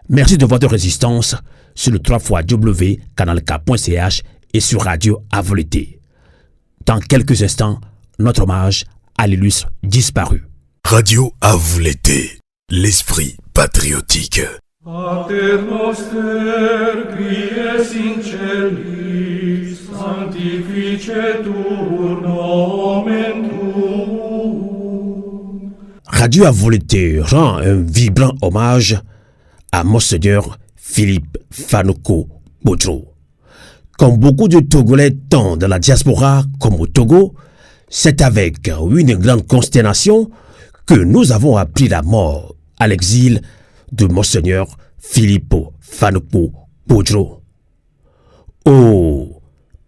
Merci de votre résistance sur le 3xW.canalk.ch et sur Radio Avolete. Dans quelques instants, notre hommage à l'illustre disparu. Radio Avolete, l'esprit patriotique. Pater noster, qui es in celis, sanctificetur nomen tuum. Radio Avolete rend un vibrant hommage à Monseigneur Philippe Fanoko Boudreau. Comme beaucoup de Togolais tant dans la diaspora comme au Togo, c'est avec une grande consternation que nous avons appris la mort à l'exil de Monseigneur Philippe Fanoko Boudreau. Oh,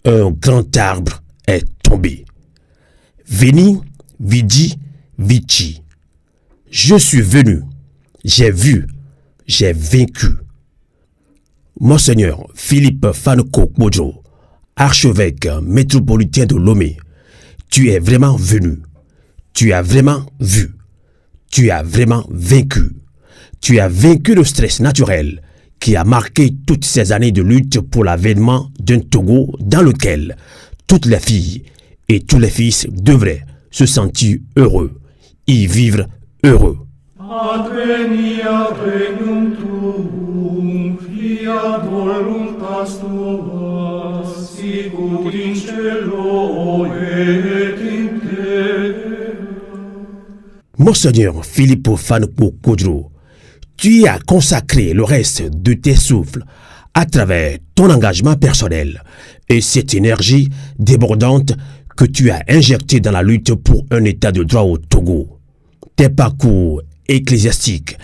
un grand arbre est tombé. Veni, vidi, vici. Je suis venu, j'ai vu, j'ai vaincu. Monseigneur Philippe Fanoko Boudreau, archevêque métropolitain de Lomé, tu es vraiment venu, tu as vraiment vu, tu as vraiment vaincu. Tu as vaincu le stress naturel qui a marqué toutes ces années de lutte pour l'avènement d'un Togo dans lequel toutes les filles et tous les fils devraient se sentir heureux, y vivre heureux. Advenia regnum tuum, fiat voluntas tua, sicut in cielo et in terra. Monseigneur Philippe Fanoko Boudreau, tu as consacré le reste de tes souffles à travers ton engagement personnel et cette énergie débordante que tu as injectée dans la lutte pour un état de droit au Togo. Tes parcours ecclésiastiques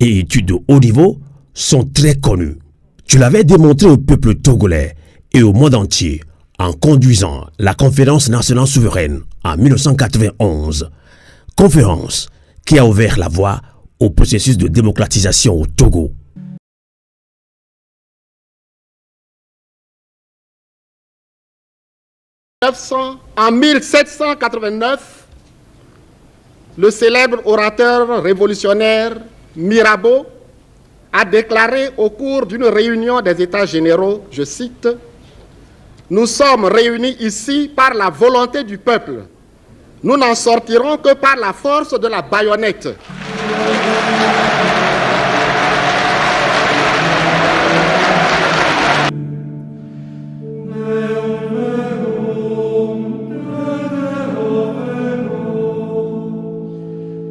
et études de haut niveau sont très connus. Tu l'avais démontré au peuple togolais et au monde entier en conduisant la conférence nationale souveraine en 1991. Conférence qui a ouvert la voie au processus de démocratisation au Togo. En 1789, le célèbre orateur révolutionnaire Mirabeau a déclaré au cours d'une réunion des États généraux, je cite, « Nous sommes réunis ici par la volonté du peuple. Nous n'en sortirons que par la force de la baïonnette. »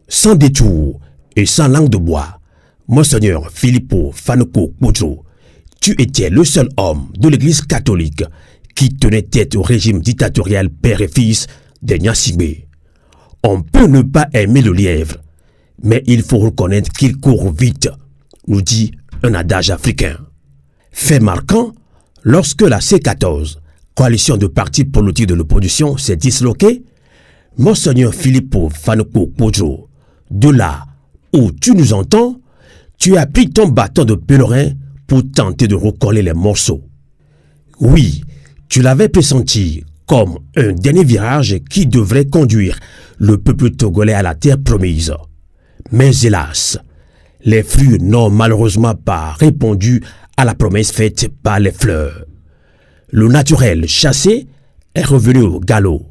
Sans détour et sans langue de bois, Monseigneur Philippe Fanoko Boudreau, tu étais le seul homme de l'Église catholique qui tenait tête au régime dictatorial père et fils des Gnassingbé. On peut ne pas aimer le lièvre, mais il faut reconnaître qu'il court vite, nous dit un adage africain. Fait marquant, lorsque la C14, coalition de partis politiques de l'opposition, s'est disloquée, Monseigneur Philippe Fanoko Boudreau, de là où tu nous entends, tu as pris ton bâton de pèlerin pour tenter de recoller les morceaux. Oui, tu l'avais pressenti comme un dernier virage qui devrait conduire le peuple togolais à la terre promise. Mais hélas, les fruits n'ont malheureusement pas répondu à la promesse faite par les fleurs. Le naturel chassé est revenu au galop.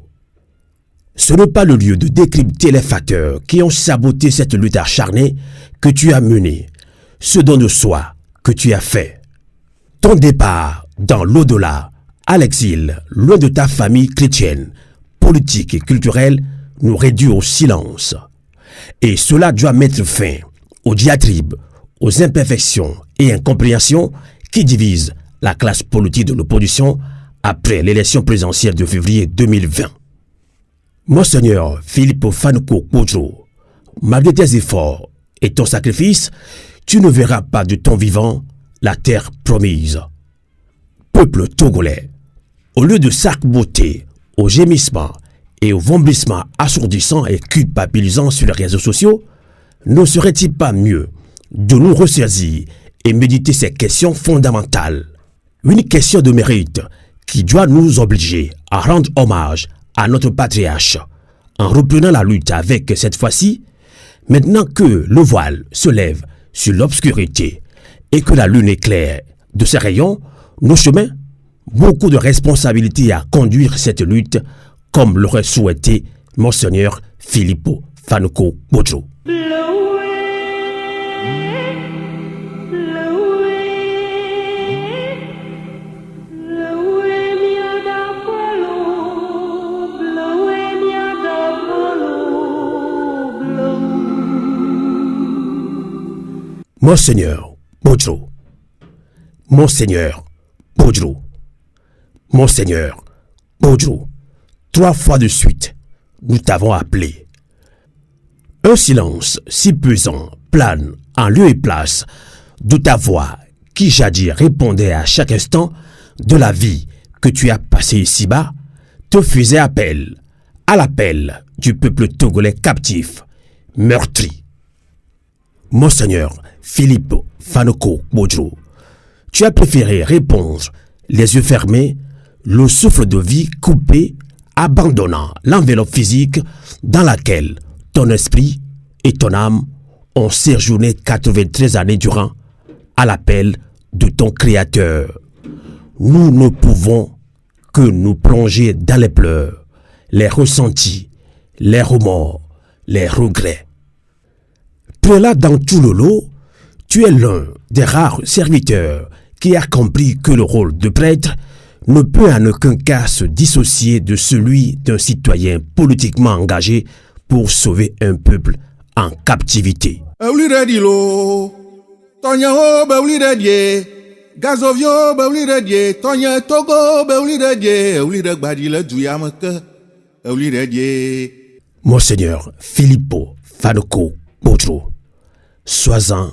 Ce n'est pas le lieu de décrypter les facteurs qui ont saboté cette lutte acharnée que tu as menée, ce don de soi que tu as fait. Ton départ dans l'au-delà, à l'exil, loin de ta famille chrétienne, politique et culturelle, nous réduit au silence. Et cela doit mettre fin aux diatribes, aux imperfections et incompréhensions qui divisent la classe politique de l'opposition après l'élection présidentielle de février 2020. Monseigneur Philippe Fanoko Boudreau, malgré tes efforts et ton sacrifice, tu ne verras pas de ton vivant la terre promise. Peuple togolais, au lieu de s'arc-bouter aux gémissements et aux vomissements assourdissants et culpabilisants sur les réseaux sociaux, ne serait-il pas mieux de nous ressaisir et méditer ces questions fondamentales? Une question de mérite qui doit nous obliger à rendre hommage à notre patriarche, en reprenant la lutte avec cette fois-ci, maintenant que le voile se lève sur l'obscurité et que la lune éclaire de ses rayons nos chemins, beaucoup de responsabilités à conduire cette lutte comme l'aurait souhaité Monseigneur Filippo Fanuko Bojo. Monseigneur Bojo, Monseigneur Bojo, Monseigneur Bojo, 3 fois de suite, nous t'avons appelé. Un silence si pesant plane en lieu et place de ta voix qui jadis répondait à chaque instant de la vie que tu as passée ici-bas, te faisait appel à l'appel du peuple togolais captif, meurtri. Monseigneur Filippo Fanuko Bojo, tu as préféré répondre les yeux fermés, le souffle de vie coupé, abandonnant l'enveloppe physique dans laquelle ton esprit et ton âme ont séjourné 93 années durant à l'appel de ton Créateur. Nous ne pouvons que nous plonger dans les pleurs, les ressentis, les remords, les regrets. Prélat dans tout le lot, tu es l'un des rares serviteurs qui a compris que le rôle de prêtre ne peut en aucun cas se dissocier de celui d'un citoyen politiquement engagé pour sauver un peuple en captivité. Monseigneur Filippo Fanuko Bojo, sois-en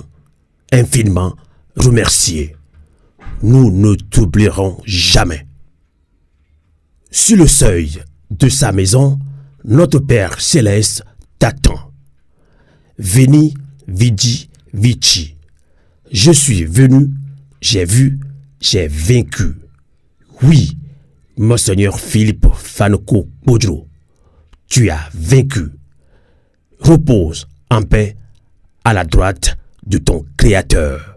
infiniment remercié. Nous ne t'oublierons jamais. Sur le seuil de sa maison, notre Père Céleste t'attend. Veni, vidi, vici. Je suis venu, j'ai vu, j'ai vaincu. Oui, Monseigneur Filippo Fanuko Bojo, tu as vaincu. Repose en paix à la droite de ton Créateur.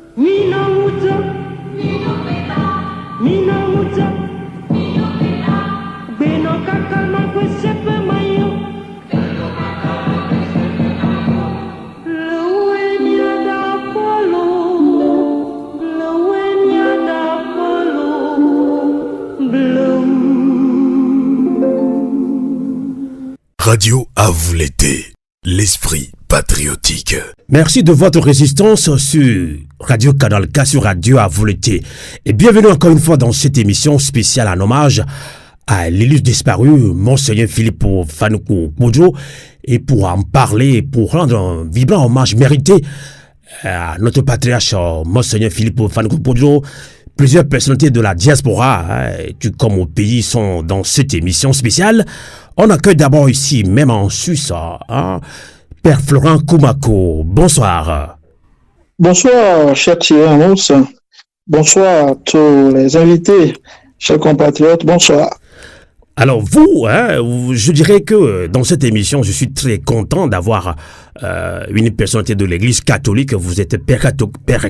Radio à vous l'été, l'esprit patriotique. Merci de votre résistance sur Radio Canal K, sur Radio à vous l'été. Et bienvenue encore une fois dans cette émission spéciale en hommage à l'illustre disparu, Monseigneur Filippo Fanuko Bojo. Et pour en parler, pour rendre un vibrant hommage mérité à notre patriarche, Monseigneur Filippo Fanuko Bojo, plusieurs personnalités de la diaspora, comme au pays, sont dans cette émission spéciale. On accueille d'abord ici, même en Suisse, Père Florent Koumako. Bonsoir. Bonsoir, cher Thierry. Bonsoir à tous les invités, chers compatriotes. Bonsoir. Alors vous, je dirais que dans cette émission, je suis très content d'avoir une personnalité de l'Église catholique. Vous êtes père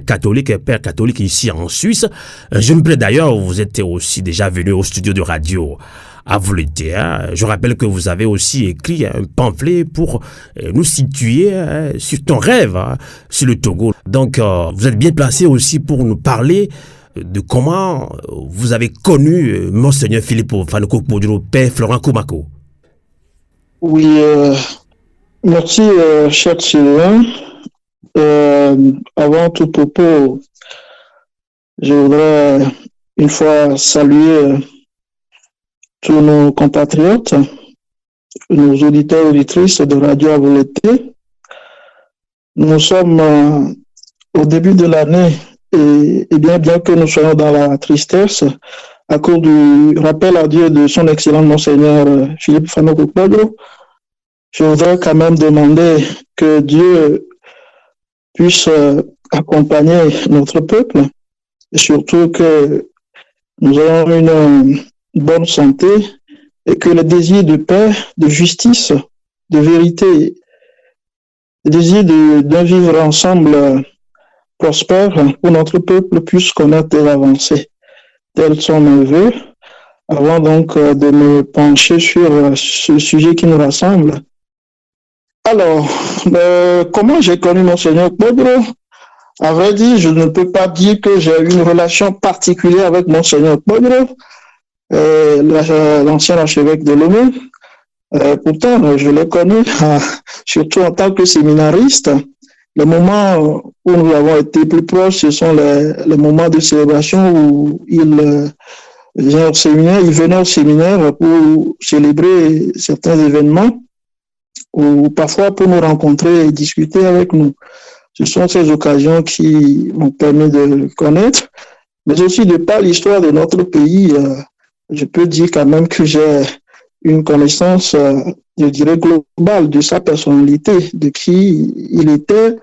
catholique ici en Suisse. Je me plais d'ailleurs, vous êtes aussi déjà venu au studio de radio à vous l'été. Je rappelle que vous avez aussi écrit un pamphlet pour nous situer sur ton rêve sur le Togo. Donc vous êtes bien placé aussi pour nous parler de comment vous avez connu Monseigneur Filippo Fanuko Bojo, Père Florent Koumako. Oui, merci, cher Sylvain. Avant tout propos, je voudrais une fois saluer tous nos compatriotes, nos auditeurs et auditrices de Radio à vous l'été. Nous sommes au début de l'année et bien que nous soyons dans la tristesse à cause du rappel à Dieu de son excellent Monseigneur Filippo Fanuko Bojo, je voudrais quand même demander que Dieu puisse accompagner notre peuple et surtout que nous ayons une bonne santé et que le désir de paix, de justice, de vérité, le désir de vivre ensemble prospère pour notre peuple puisse connaître des avancées. Tels sont mes vœux. Avant donc de me pencher sur ce sujet qui nous rassemble. Alors, comment j'ai connu Monseigneur Kpodro? À vrai dire, je ne peux pas dire que j'ai eu une relation particulière avec Monseigneur Kpodro, l'ancien archevêque de Lomé. Pourtant, je le connais, surtout en tant que séminariste. Les moments où nous avons été plus proches, ce sont les moments de célébration où il venait au séminaire pour célébrer certains événements ou parfois pour nous rencontrer et discuter avec nous. Ce sont ces occasions qui m'ont permis de le connaître, mais aussi de par l'histoire de notre pays, je peux dire quand même que j'ai une connaissance, je dirais, globale de sa personnalité, de qui il était,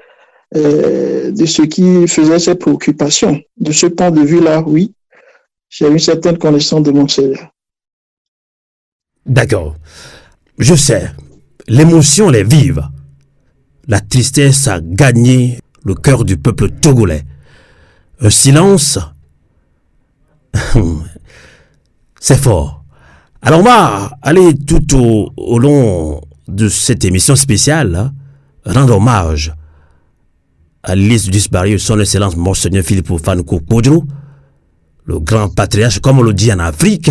de ce qui faisait ses préoccupations. De ce point de vue-là, oui, j'ai une certaine connaissance de Monseigneur. D'accord. Je sais, l'émotion elle est vive. La tristesse a gagné le cœur du peuple togolais. Un silence, c'est fort. Alors on va aller tout au long de cette émission spéciale, hein, rendre hommage à l'Église disparue, son Excellence Monseigneur Philippe Fanuko Kpodro, le grand patriarche, comme on le dit en Afrique.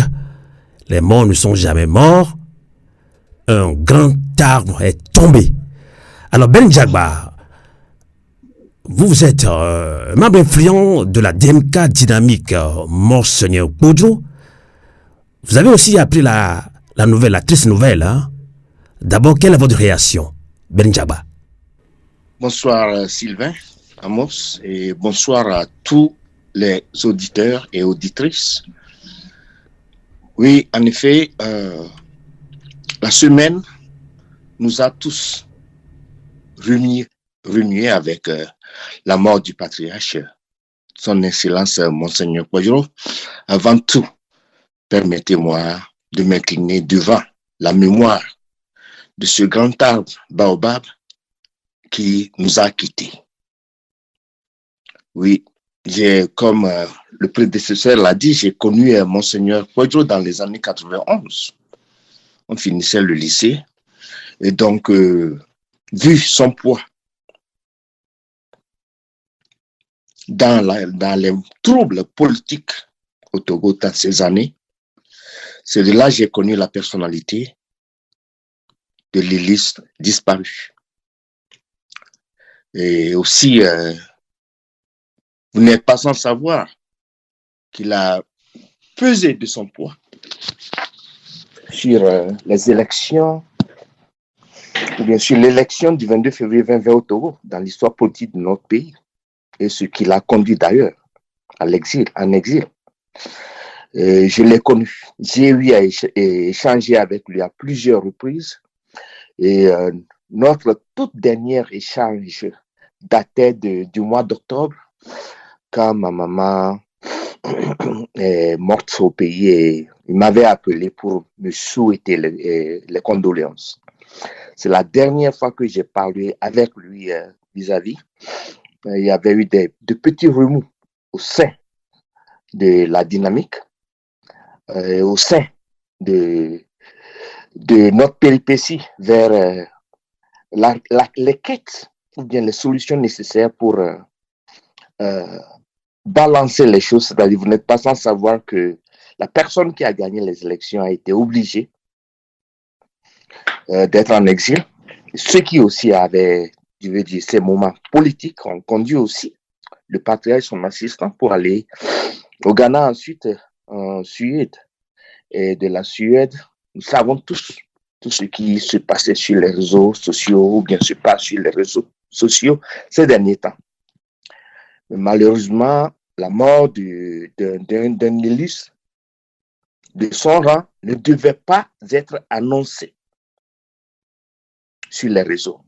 Les morts ne sont jamais morts. Un grand arbre est tombé. Alors Ben Jagba, vous êtes membre influent de la DMK dynamique Monseigneur Kpodro. Vous avez aussi appris la nouvelle, la triste nouvelle. Hein? D'abord, quelle est votre réaction, Ben Jagba? Bonsoir Sylvain, Amos, et bonsoir à tous les auditeurs et auditrices. Oui, en effet, la semaine nous a tous remués avec la mort du patriarche, son Excellence Monseigneur Kpodro. Avant tout, permettez-moi de m'incliner devant la mémoire de ce grand arbre baobab qui nous a quittés. Oui, comme le prédécesseur l'a dit, j'ai connu Monseigneur Kpodro dans les années 91. On finissait le lycée. Et donc, vu son poids dans les troubles politiques au Togo dans ces années, c'est de là que j'ai connu la personnalité de l'Église disparue. Et aussi, vous n'êtes pas sans savoir qu'il a pesé de son poids sur les élections, ou bien sur l'élection du 22 février 2020 au Togo, dans l'histoire politique de notre pays, et ce qui l'a conduit d'ailleurs en exil. Je l'ai connu. J'ai eu à échanger avec lui à plusieurs reprises. Et notre tout dernier échange datait du mois d'octobre, quand ma maman est morte au pays et il m'avait appelé pour me souhaiter les condoléances. C'est la dernière fois que j'ai parlé avec lui vis-à-vis. Il y avait eu de petits remous au sein de la dynamique, au sein de notre péripétie vers les quêtes ou bien les solutions nécessaires pour balancer les choses. C'est-à-dire, vous n'êtes pas sans savoir que la personne qui a gagné les élections a été obligée d'être en exil. Ceux qui aussi avaient, je veux dire, ces moments politiques ont conduit aussi le patriarche et son assistant pour aller au Ghana, ensuite en Suède. Et de la Suède, nous savons tous tout ce qui se passait sur les réseaux sociaux ou bien se passe sur les réseaux sociaux ces derniers temps. Mais malheureusement, la mort d'un élu de son rang ne devait pas être annoncée sur les réseaux.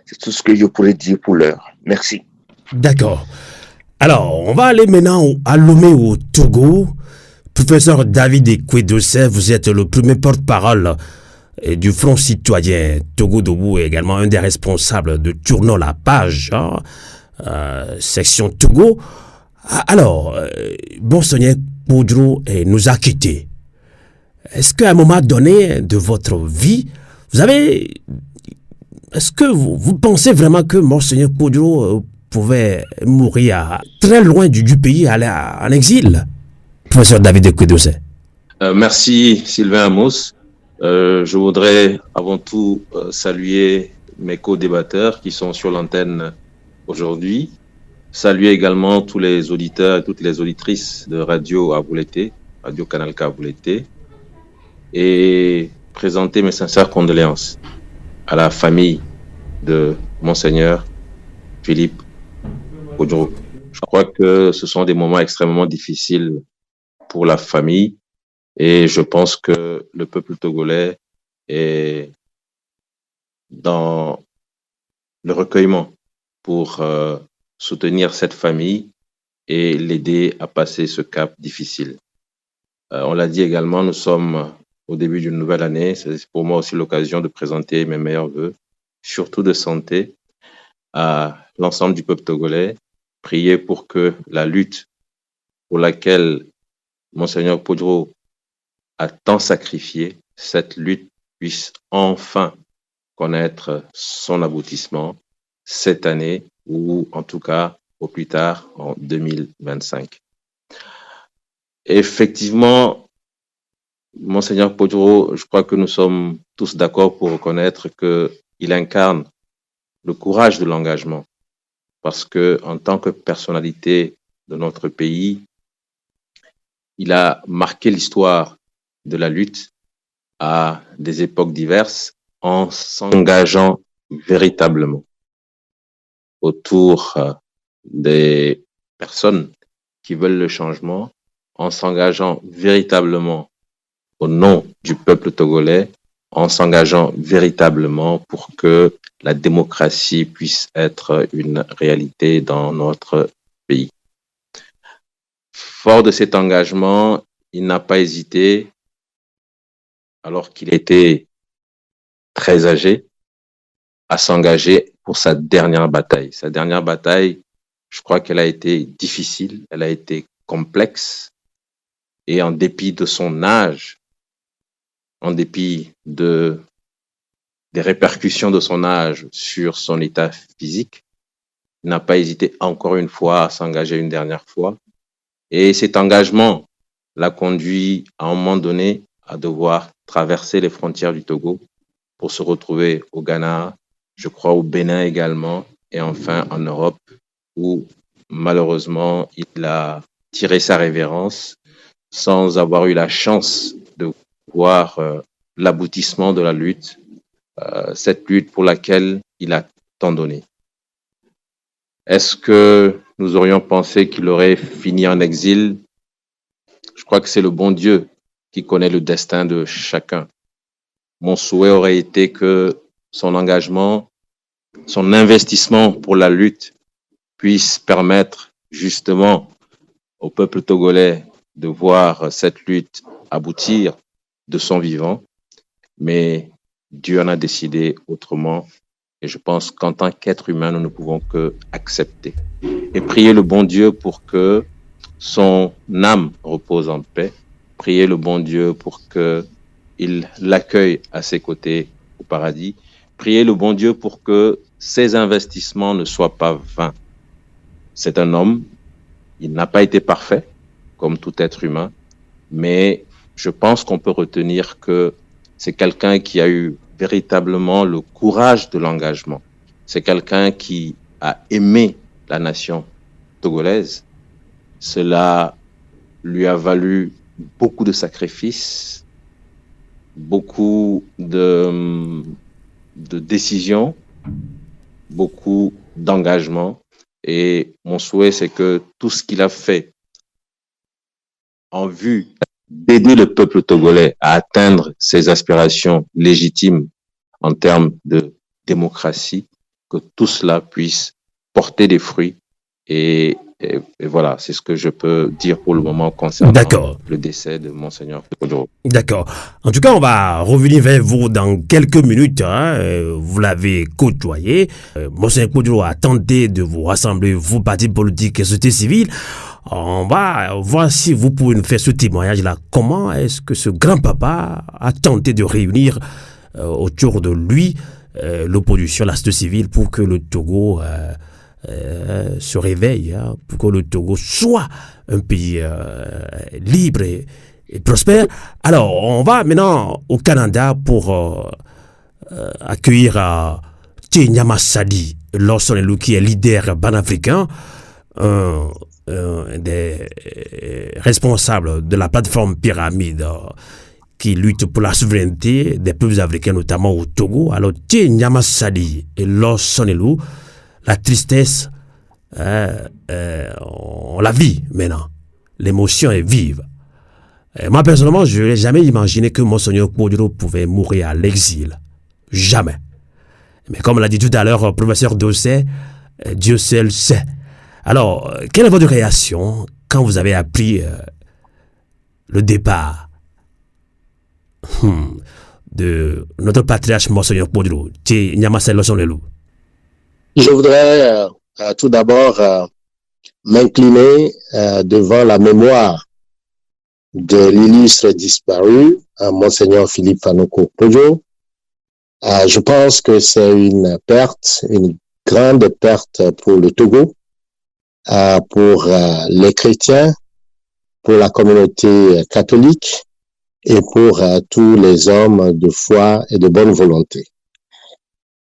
C'est tout ce que je pourrais dire pour l'heure. Merci. D'accord. Alors, on va aller maintenant à Lomé au Togo. Professeur David Ekwe-Dossé, vous êtes le premier porte-parole du Front citoyen Togo Debout et également un des responsables de Tournons la page. section Togo. Alors, Monseigneur Poudrou nous a quittés. Est-ce qu'à un moment donné de votre vie, est-ce que vous pensez vraiment que Monseigneur Poudrou pouvait mourir très loin du pays, aller en exil? Professeur David Kwedose. Merci Sylvain Amos. Je voudrais avant tout saluer mes co-débatteurs qui sont sur l'antenne aujourd'hui. Saluer également tous les auditeurs et toutes les auditrices de Radio Aboulété, Radio Canal K Aboulété, et présenter mes sincères condoléances à la famille de Monseigneur Philippe Poudrou. Je crois que ce sont des moments extrêmement difficiles pour la famille et je pense que le peuple togolais est dans le recueillement pour soutenir cette famille et l'aider à passer ce cap difficile. On l'a dit également, nous sommes au début d'une nouvelle année. C'est pour moi aussi l'occasion de présenter mes meilleurs vœux, surtout de santé, à l'ensemble du peuple togolais. Prier pour que la lutte pour laquelle Monseigneur Poudrou a tant sacrifié, cette lutte puisse enfin connaître son aboutissement cette année ou en tout cas au plus tard en 2025. Effectivement, Monseigneur Poudrou, je crois que nous sommes tous d'accord pour reconnaître qu'il incarne le courage de l'engagement parce que en tant que personnalité de notre pays, il a marqué l'histoire de la lutte à des époques diverses en s'engageant véritablement autour des personnes qui veulent le changement, en s'engageant véritablement au nom du peuple togolais, en s'engageant véritablement pour que la démocratie puisse être une réalité dans notre pays. Fort de cet engagement, il n'a pas hésité, alors qu'il était très âgé, à s'engager pour sa dernière bataille. Sa dernière bataille, je crois qu'elle a été difficile, elle a été complexe, et en dépit de son âge, en dépit des répercussions de son âge sur son état physique, il n'a pas hésité encore une fois à s'engager une dernière fois. Et cet engagement l'a conduit à un moment donné à devoir traverser les frontières du Togo pour se retrouver au Ghana, je crois au Bénin également, et enfin en Europe, où malheureusement il a tiré sa révérence sans avoir eu la chance de voir l'aboutissement de la lutte, cette lutte pour laquelle il a tant donné. Est-ce que nous aurions pensé qu'il aurait fini en exil? Je crois que c'est le bon Dieu qui connaît le destin de chacun. Mon souhait aurait été que son engagement, son investissement pour la lutte puisse permettre justement au peuple togolais de voir cette lutte aboutir de son vivant. Mais Dieu en a décidé autrement. Et je pense qu'en tant qu'être humain, nous ne pouvons que accepter et prier le bon Dieu pour que son âme repose en paix. Prier le bon Dieu pour qu'il l'accueille à ses côtés au paradis. Prier le bon Dieu pour que ses investissements ne soient pas vains. C'est un homme, il n'a pas été parfait, comme tout être humain, mais je pense qu'on peut retenir que c'est quelqu'un qui a eu véritablement le courage de l'engagement. C'est quelqu'un qui a aimé la nation togolaise. Cela lui a valu beaucoup de sacrifices, beaucoup de décisions, beaucoup d'engagement. Et mon souhait, c'est que tout ce qu'il a fait en vue d'aider le peuple togolais à atteindre ses aspirations légitimes en termes de démocratie, que tout cela puisse porter des fruits et Et voilà, c'est ce que je peux dire pour le moment concernant le décès de Monseigneur Kodjo. D'accord. En tout cas, on va revenir vers vous dans quelques minutes. Vous l'avez côtoyé. Monseigneur Kodjo a tenté de vous rassembler, vous, partis politiques et société civile. On va voir si vous pouvez nous faire ce témoignage-là. Comment est-ce que ce grand-papa a tenté de réunir autour de lui l'opposition, la société civile, pour que le Togo se réveille, pour que le Togo soit un pays libre et prospère. Alors, on va maintenant au Canada pour accueillir Nyama Sadi Lorsonelou, qui est leader panafricain, des responsables de la plateforme Pyramide qui lutte pour la souveraineté des peuples africains, notamment au Togo. Alors, Nyama Sadi Lorsonelou, la tristesse, on la vit maintenant. L'émotion est vive. Moi, personnellement, je n'ai jamais imaginé que Monseigneur Kodjo pouvait mourir à l'exil. Jamais. Mais comme l'a dit tout à l'heure, professeur Dossé, Dieu seul sait. Alors, quelle est votre réaction quand vous avez appris le départ de notre patriarche Monseigneur Kodjo, Nyamasa Lorsonelou? Je voudrais tout d'abord m'incliner devant la mémoire de l'illustre disparu, Monseigneur Philippe Fanoko Kodjo. Je pense que c'est une perte, une grande perte pour le Togo, pour les chrétiens, pour la communauté catholique et pour tous les hommes de foi et de bonne volonté.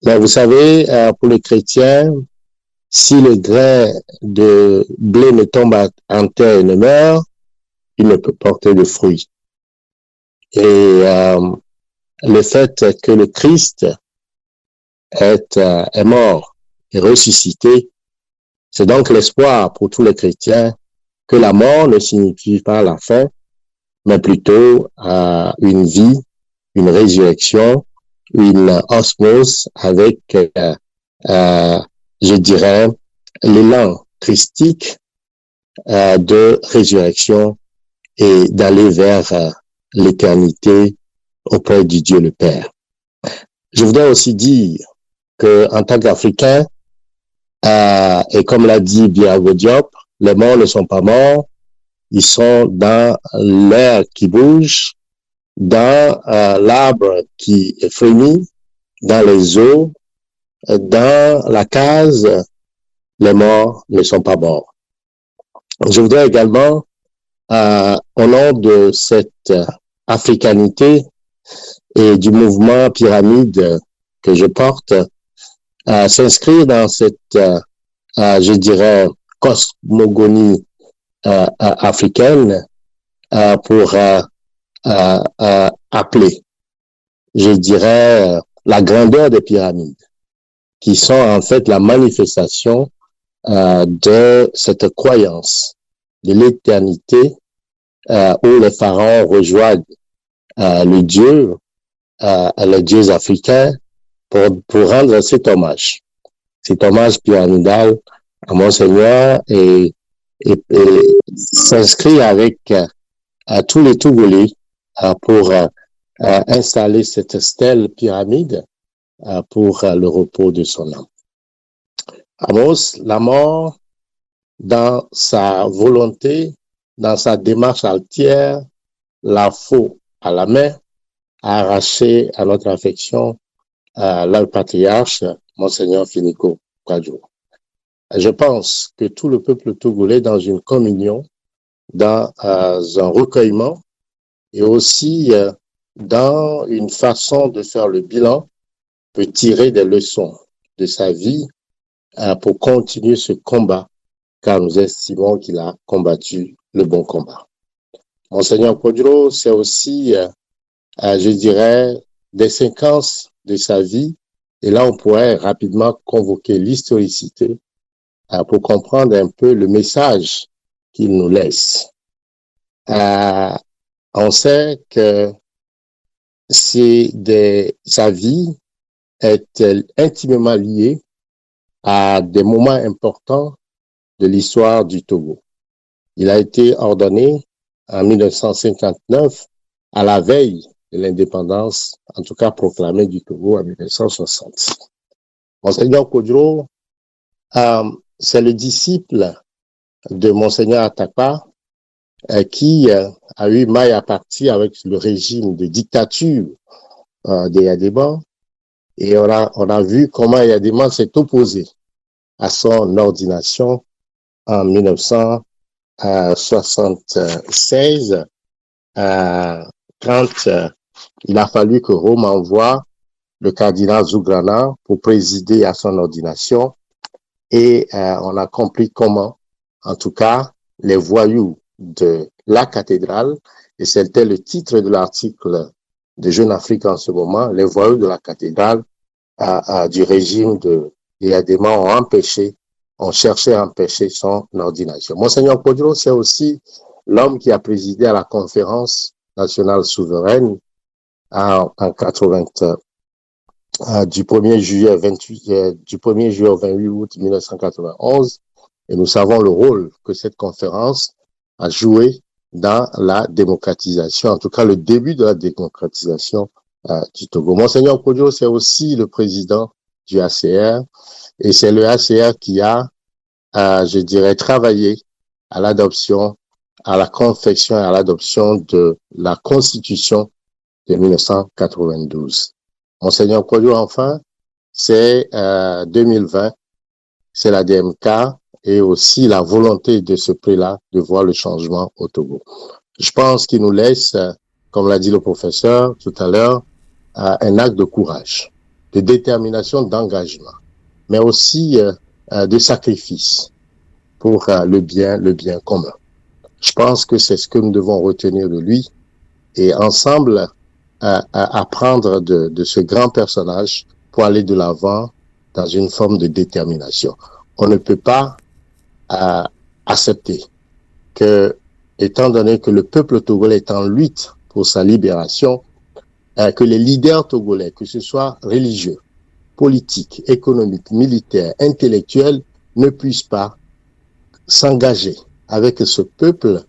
Mais vous savez, pour les chrétiens, si le grain de blé ne tombe en terre et ne meurt, il ne peut porter de fruits. Et le fait que le Christ est mort et ressuscité, c'est donc l'espoir pour tous les chrétiens que la mort ne signifie pas la fin, mais plutôt une vie, une résurrection, une osmose avec, je dirais, l'élan christique de résurrection et d'aller vers l'éternité auprès du Dieu le Père. Je voudrais aussi dire que en tant qu'Africain, et comme l'a dit Biago Diop, les morts ne sont pas morts, ils sont dans l'air qui bouge, dans l'arbre qui frémit, dans les eaux, dans la case, les morts ne sont pas morts. Je voudrais également, au nom de cette africanité et du mouvement pyramide que je porte, s'inscrire dans cette, je dirais, cosmogonie africaine pour appeler, je dirais, la grandeur des pyramides, qui sont en fait la manifestation de cette croyance de l'éternité où les pharaons rejoignent les dieux africains pour rendre cet hommage pyramidal à Monseigneur et s'inscrit avec tous les Togolais pour installer cette stèle pyramide pour le repos de son âme. Amos, la mort, dans sa volonté, dans sa démarche altière, la faux à la main, a arraché à notre affection le patriarche, Monseigneur Fanoko Kodjo. Je pense que tout le peuple togolais, dans une communion, dans un recueillement et aussi dans une façon de faire le bilan, peut tirer des leçons de sa vie pour continuer ce combat, car nous estimons qu'il a combattu le bon combat. Monseigneur Kodjo, c'est aussi, je dirais, des séquences de sa vie, et là on pourrait rapidement convoquer l'historicité pour comprendre un peu le message qu'il nous laisse. On sait que sa vie est intimement liée à des moments importants de l'histoire du Togo. Il a été ordonné en 1959, à la veille de l'indépendance, en tout cas proclamée du Togo en 1960. Monseigneur Kodjo, c'est le disciple de Monseigneur Atakpa qui a eu maille à partir avec le régime de dictature des Yadéban, et on a vu comment Yadéban s'est opposé à son ordination en 1976, quand il a fallu que Rome envoie le cardinal Zougrana pour présider à son ordination, et on a compris comment, en tout cas, les voyous de la cathédrale, et c'était le titre de l'article de Jeune Afrique en ce moment, les voyous de la cathédrale du régime de Yadéman ont cherché à empêcher son ordination. Monseigneur Kodjo, c'est aussi l'homme qui a présidé à la conférence nationale souveraine en 80, du 1er juillet au 28 août 1991, et nous savons le rôle que cette conférence a joué dans la démocratisation, en tout cas le début de la démocratisation du Togo. Monseigneur Kodjo, c'est aussi le président du ACR, et c'est le ACR qui a, je dirais, travaillé à l'adoption, à la confection et à l'adoption de la Constitution de 1992. Monseigneur Kodjo, enfin, c'est 2020, c'est la DMK et aussi la volonté de ce prélat de voir le changement au Togo. Je pense qu'il nous laisse, comme l'a dit le professeur tout à l'heure, un acte de courage, de détermination, d'engagement, mais aussi de sacrifice pour le bien commun. Je pense que c'est ce que nous devons retenir de lui et ensemble apprendre de ce grand personnage pour aller de l'avant dans une forme de détermination. On ne peut pas accepter que, étant donné que le peuple togolais est en lutte pour sa libération, que les leaders togolais, que ce soit religieux, politiques, économiques, militaires, intellectuels, ne puissent pas s'engager avec ce peuple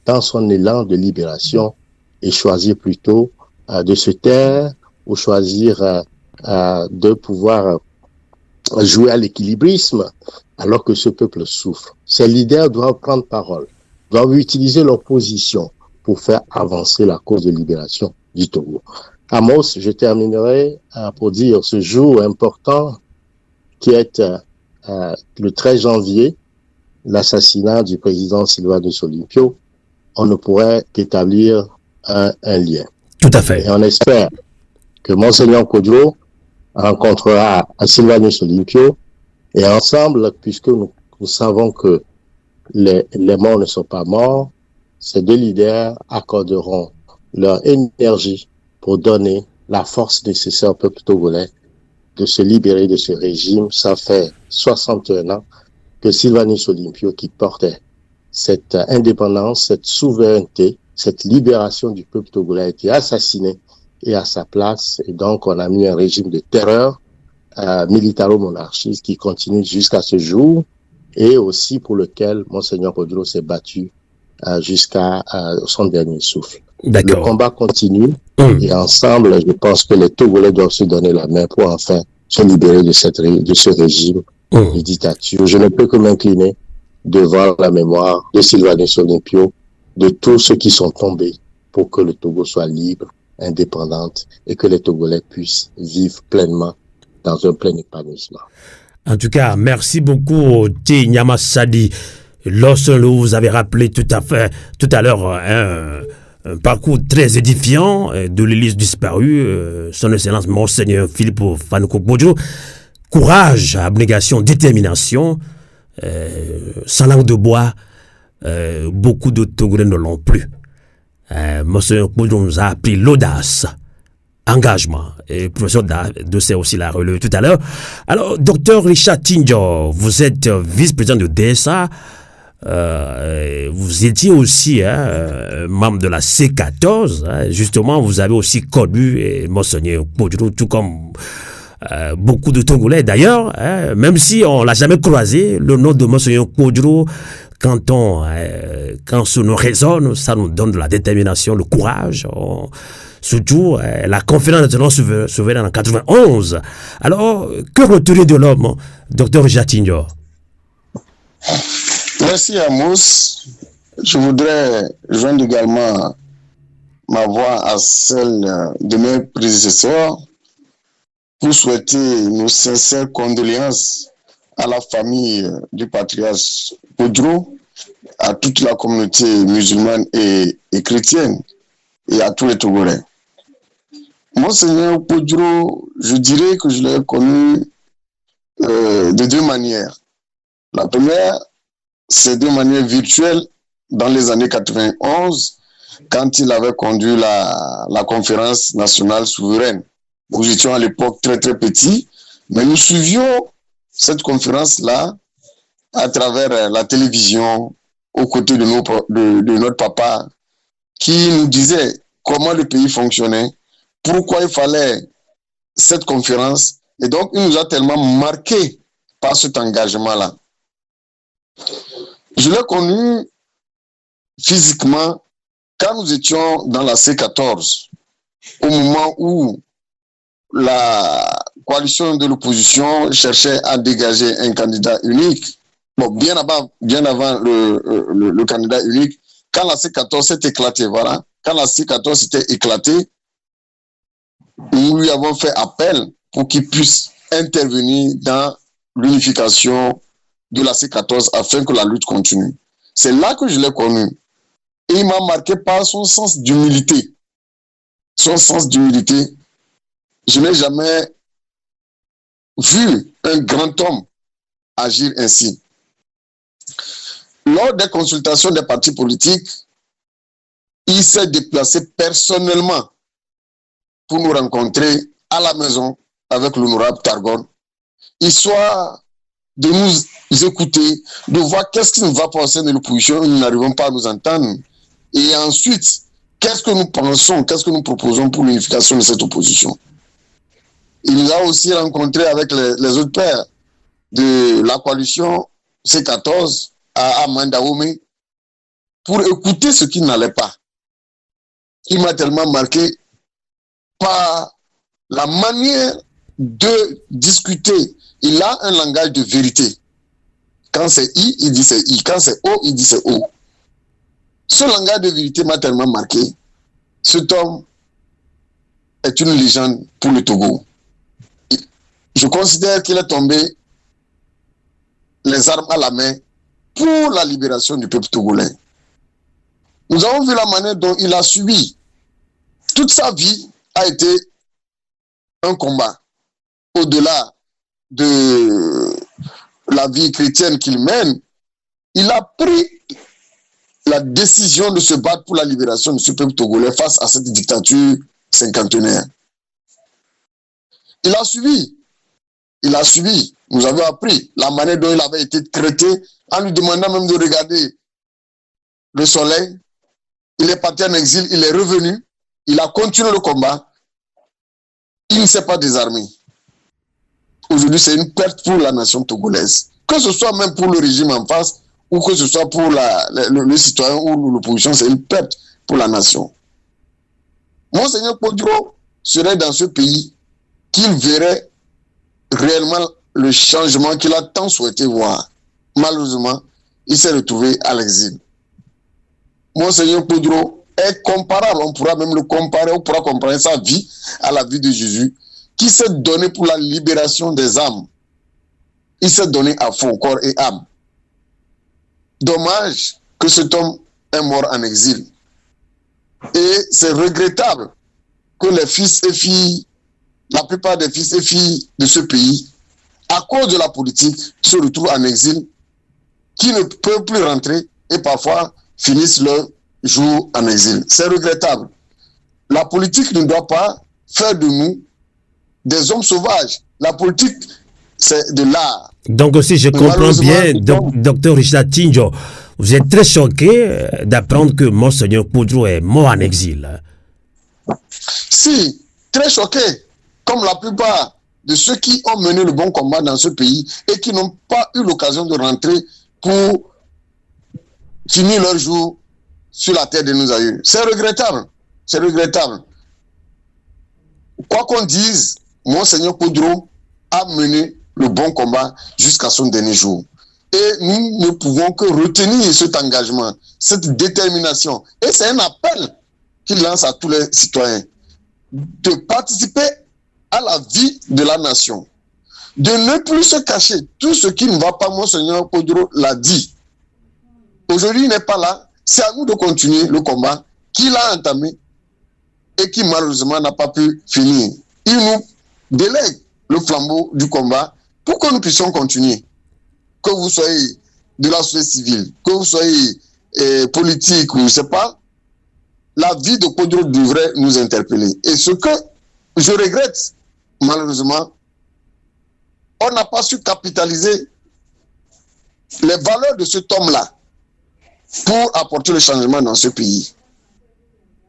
dans son élan de libération et choisir plutôt de se taire ou choisir de pouvoir jouer à l'équilibrisme alors que ce peuple souffre. Ces leaders doivent prendre parole, doivent utiliser leur position pour faire avancer la cause de libération du Togo. Amos, je terminerai pour dire ce jour important qui est le 13 janvier, l'assassinat du président Sylvanus Olympio, on ne pourrait qu'établir un lien. Tout à fait. Et on espère que Monseigneur Kodjo rencontrera Sylvanus Olympio et ensemble, puisque nous savons que les morts ne sont pas morts, ces deux leaders accorderont leur énergie pour donner la force nécessaire au peuple togolais de se libérer de ce régime. Ça fait 61 ans que Sylvanus Olympio, qui portait cette indépendance, cette souveraineté, cette libération du peuple togolais, a été assassiné et à sa place. Et donc, on a mis un régime de terreur militaro-monarchiste qui continue jusqu'à ce jour et aussi pour lequel Monseigneur Kodjo s'est battu jusqu'à son dernier souffle. D'accord. Le combat continue et ensemble, je pense que les Togolais doivent se donner la main pour enfin se libérer de ce régime de dictature. Je ne peux que m'incliner devant la mémoire de Sylvanus Olympio, de tous ceux qui sont tombés pour que le Togo soit libre, indépendante et que les Togolais puissent vivre pleinement dans un plein épanouissement. En tout cas, merci beaucoup, T. Nyama Sadi. Lorsque vous avez rappelé tout à l'heure un parcours très édifiant de l'Église disparue, son Excellence Monseigneur Philippe Fanuko Bodjo, courage, abnégation, détermination, sans langue de bois, beaucoup de Togolais ne l'ont plus. Monseigneur Bodjo nous a appris l'audace, engagement, et le professeur de c'est aussi la relevé tout à l'heure. Alors, docteur Richard Tinjo, vous êtes vice-président de DSA, vous étiez aussi membre de la C14, justement, vous avez aussi connu Monseigneur Kodjo, tout comme beaucoup de Togolais d'ailleurs, hein, même si on l'a jamais croisé, le nom de Monseigneur Kodjo, quand ce nous résonne, ça nous donne de la détermination, le courage. Surtout la conférence nationale souveraine en 91. Alors, que retenir de l'homme, Dr Jatinho? Merci Amos. Je voudrais joindre également ma voix à celle de mes prédécesseurs pour souhaiter nos sincères condoléances à la famille du patriarche Kodjo, à toute la communauté musulmane et chrétienne et à tous les Togolais. Monseigneur Kodjo, je dirais que je l'ai connu de deux manières. La première, c'est de manière virtuelle dans les années 91, quand il avait conduit la conférence nationale souveraine. Nous étions à l'époque très très petits, mais nous suivions cette conférence-là à travers la télévision, aux côtés de notre papa, qui nous disait comment le pays fonctionnait, pourquoi il fallait cette conférence. Et donc, il nous a tellement marqué par cet engagement-là. Je l'ai connu physiquement quand nous étions dans la C14, au moment où la coalition de l'opposition cherchait à dégager un candidat unique. Bon, bien avant le candidat unique, quand la C14 s'est éclatée, voilà, quand la C14 s'était éclatée, nous lui avons fait appel pour qu'il puisse intervenir dans l'unification de la C14 afin que la lutte continue. C'est là que je l'ai connu. Et il m'a marqué par son sens d'humilité. Son sens d'humilité. Je n'ai jamais vu un grand homme agir ainsi. Lors des consultations des partis politiques, il s'est déplacé personnellement pour nous rencontrer à la maison avec l'honorable Targon, histoire de nous écouter, de voir qu'est-ce qui nous va passer de l'opposition, nous n'arrivons pas à nous entendre. Et ensuite, qu'est-ce que nous pensons, qu'est-ce que nous proposons pour l'unification de cette opposition. Il nous a aussi rencontrés avec les autres pères de la coalition C14 à Mandaoumé pour écouter ce qui n'allait pas. Il m'a tellement marqué par la manière de discuter. Il a un langage de vérité. Quand c'est I, il dit c'est I. Quand c'est O, il dit c'est O. Ce langage de vérité m'a tellement marqué. Cet homme est une légende pour le Togo. Je considère qu'il est tombé les armes à la main pour la libération du peuple togolais. Nous avons vu la manière dont il a subi. Toute sa vie a été un combat. Au-delà de la vie chrétienne qu'il mène, il a pris la décision de se battre pour la libération de ce peuple togolais face à cette dictature cinquantenaire. Il a subi. Nous avons appris la manière dont il avait été traité en lui demandant même de regarder le soleil. Il est parti en exil, il est revenu, il a continué le combat. Il ne s'est pas désarmé. Aujourd'hui, c'est une perte pour la nation togolaise. Que ce soit même pour le régime en face, ou que ce soit pour le citoyen ou l'opposition, c'est une perte pour la nation. Monseigneur Kodjo serait dans ce pays qu'il verrait réellement le changement qu'il a tant souhaité voir. Malheureusement, il s'est retrouvé à l'exil. Monseigneur Kodjo est comparable, on pourra même le comparer, on pourra comparer sa vie à la vie de Jésus, qui s'est donné pour la libération des âmes. Il s'est donné à fond, corps et âme. Dommage que cet homme est mort en exil. Et c'est regrettable que les fils et filles, la plupart des fils et filles de ce pays, à cause de la politique, se retrouvent en exil, qui ne peuvent plus rentrer et parfois finissent leur jour en exil. C'est regrettable. La politique ne doit pas faire de nous des hommes sauvages. La politique, c'est de l'art. Donc si je comprends bien, docteur Richard Tinjo, vous êtes très choqué d'apprendre que Monseigneur Kodjo est mort en exil. Si, très choqué, comme la plupart de ceux qui ont mené le bon combat dans ce pays et qui n'ont pas eu l'occasion de rentrer pour finir leur jour sur la terre de nos aïeux. C'est regrettable. C'est regrettable. Quoi qu'on dise, Monseigneur Poudro a mené le bon combat jusqu'à son dernier jour. Et nous ne pouvons que retenir cet engagement, cette détermination. Et c'est un appel qu'il lance à tous les citoyens de participer à la vie de la nation, de ne plus se cacher. Tout ce qui ne va pas, Monseigneur Poudro l'a dit. Aujourd'hui, il n'est pas là. C'est à nous de continuer le combat qu'il a entamé et qui malheureusement n'a pas pu finir. Il nous délègue le flambeau du combat pour que nous puissions continuer. Que vous soyez de la société civile, que vous soyez politique ou je ne sais pas, la vie de Poudro devrait nous interpeller. Et ce que je regrette, malheureusement, on n'a pas su capitaliser les valeurs de cet homme-là pour apporter le changement dans ce pays.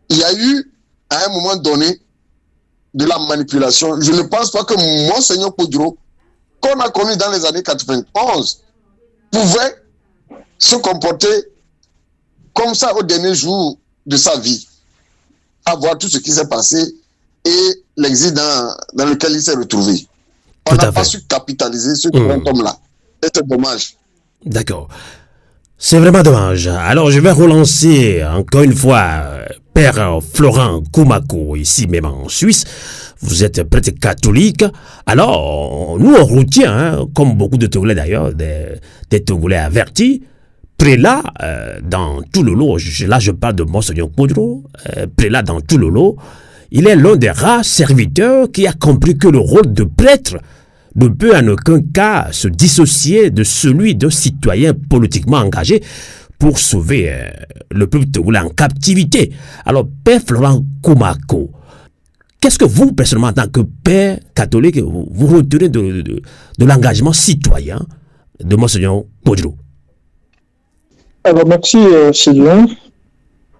Il y a eu, à un moment donné, de la manipulation. Je ne pense pas que Monseigneur Poudro, qu'on a connu dans les années 91, pouvait se comporter comme ça au dernier jour de sa vie, à voir tout ce qui s'est passé et l'exil dans lequel il s'est retrouvé. On n'a pas su capitaliser ce grand homme-là. C'est dommage. D'accord. C'est vraiment dommage. Alors, je vais relancer encore une fois Père Florent Koumako, ici même en Suisse. Vous êtes prêtre catholique. Alors, nous, on retient, comme beaucoup de Togolais d'ailleurs, des Togolais avertis, prélat dans tout le lot. Là, je parle de Monseigneur Poudro, prélat dans tout le lot. Il est l'un des rares serviteurs qui a compris que le rôle de prêtre ne peut en aucun cas se dissocier de celui d'un citoyen politiquement engagé pour sauver le peuple togolais en captivité. Alors, Père Florent Koumako, qu'est-ce que vous, personnellement, en tant que père catholique, vous retenez de l'engagement citoyen de Monseigneur Poudro? Alors, merci, Sylvain.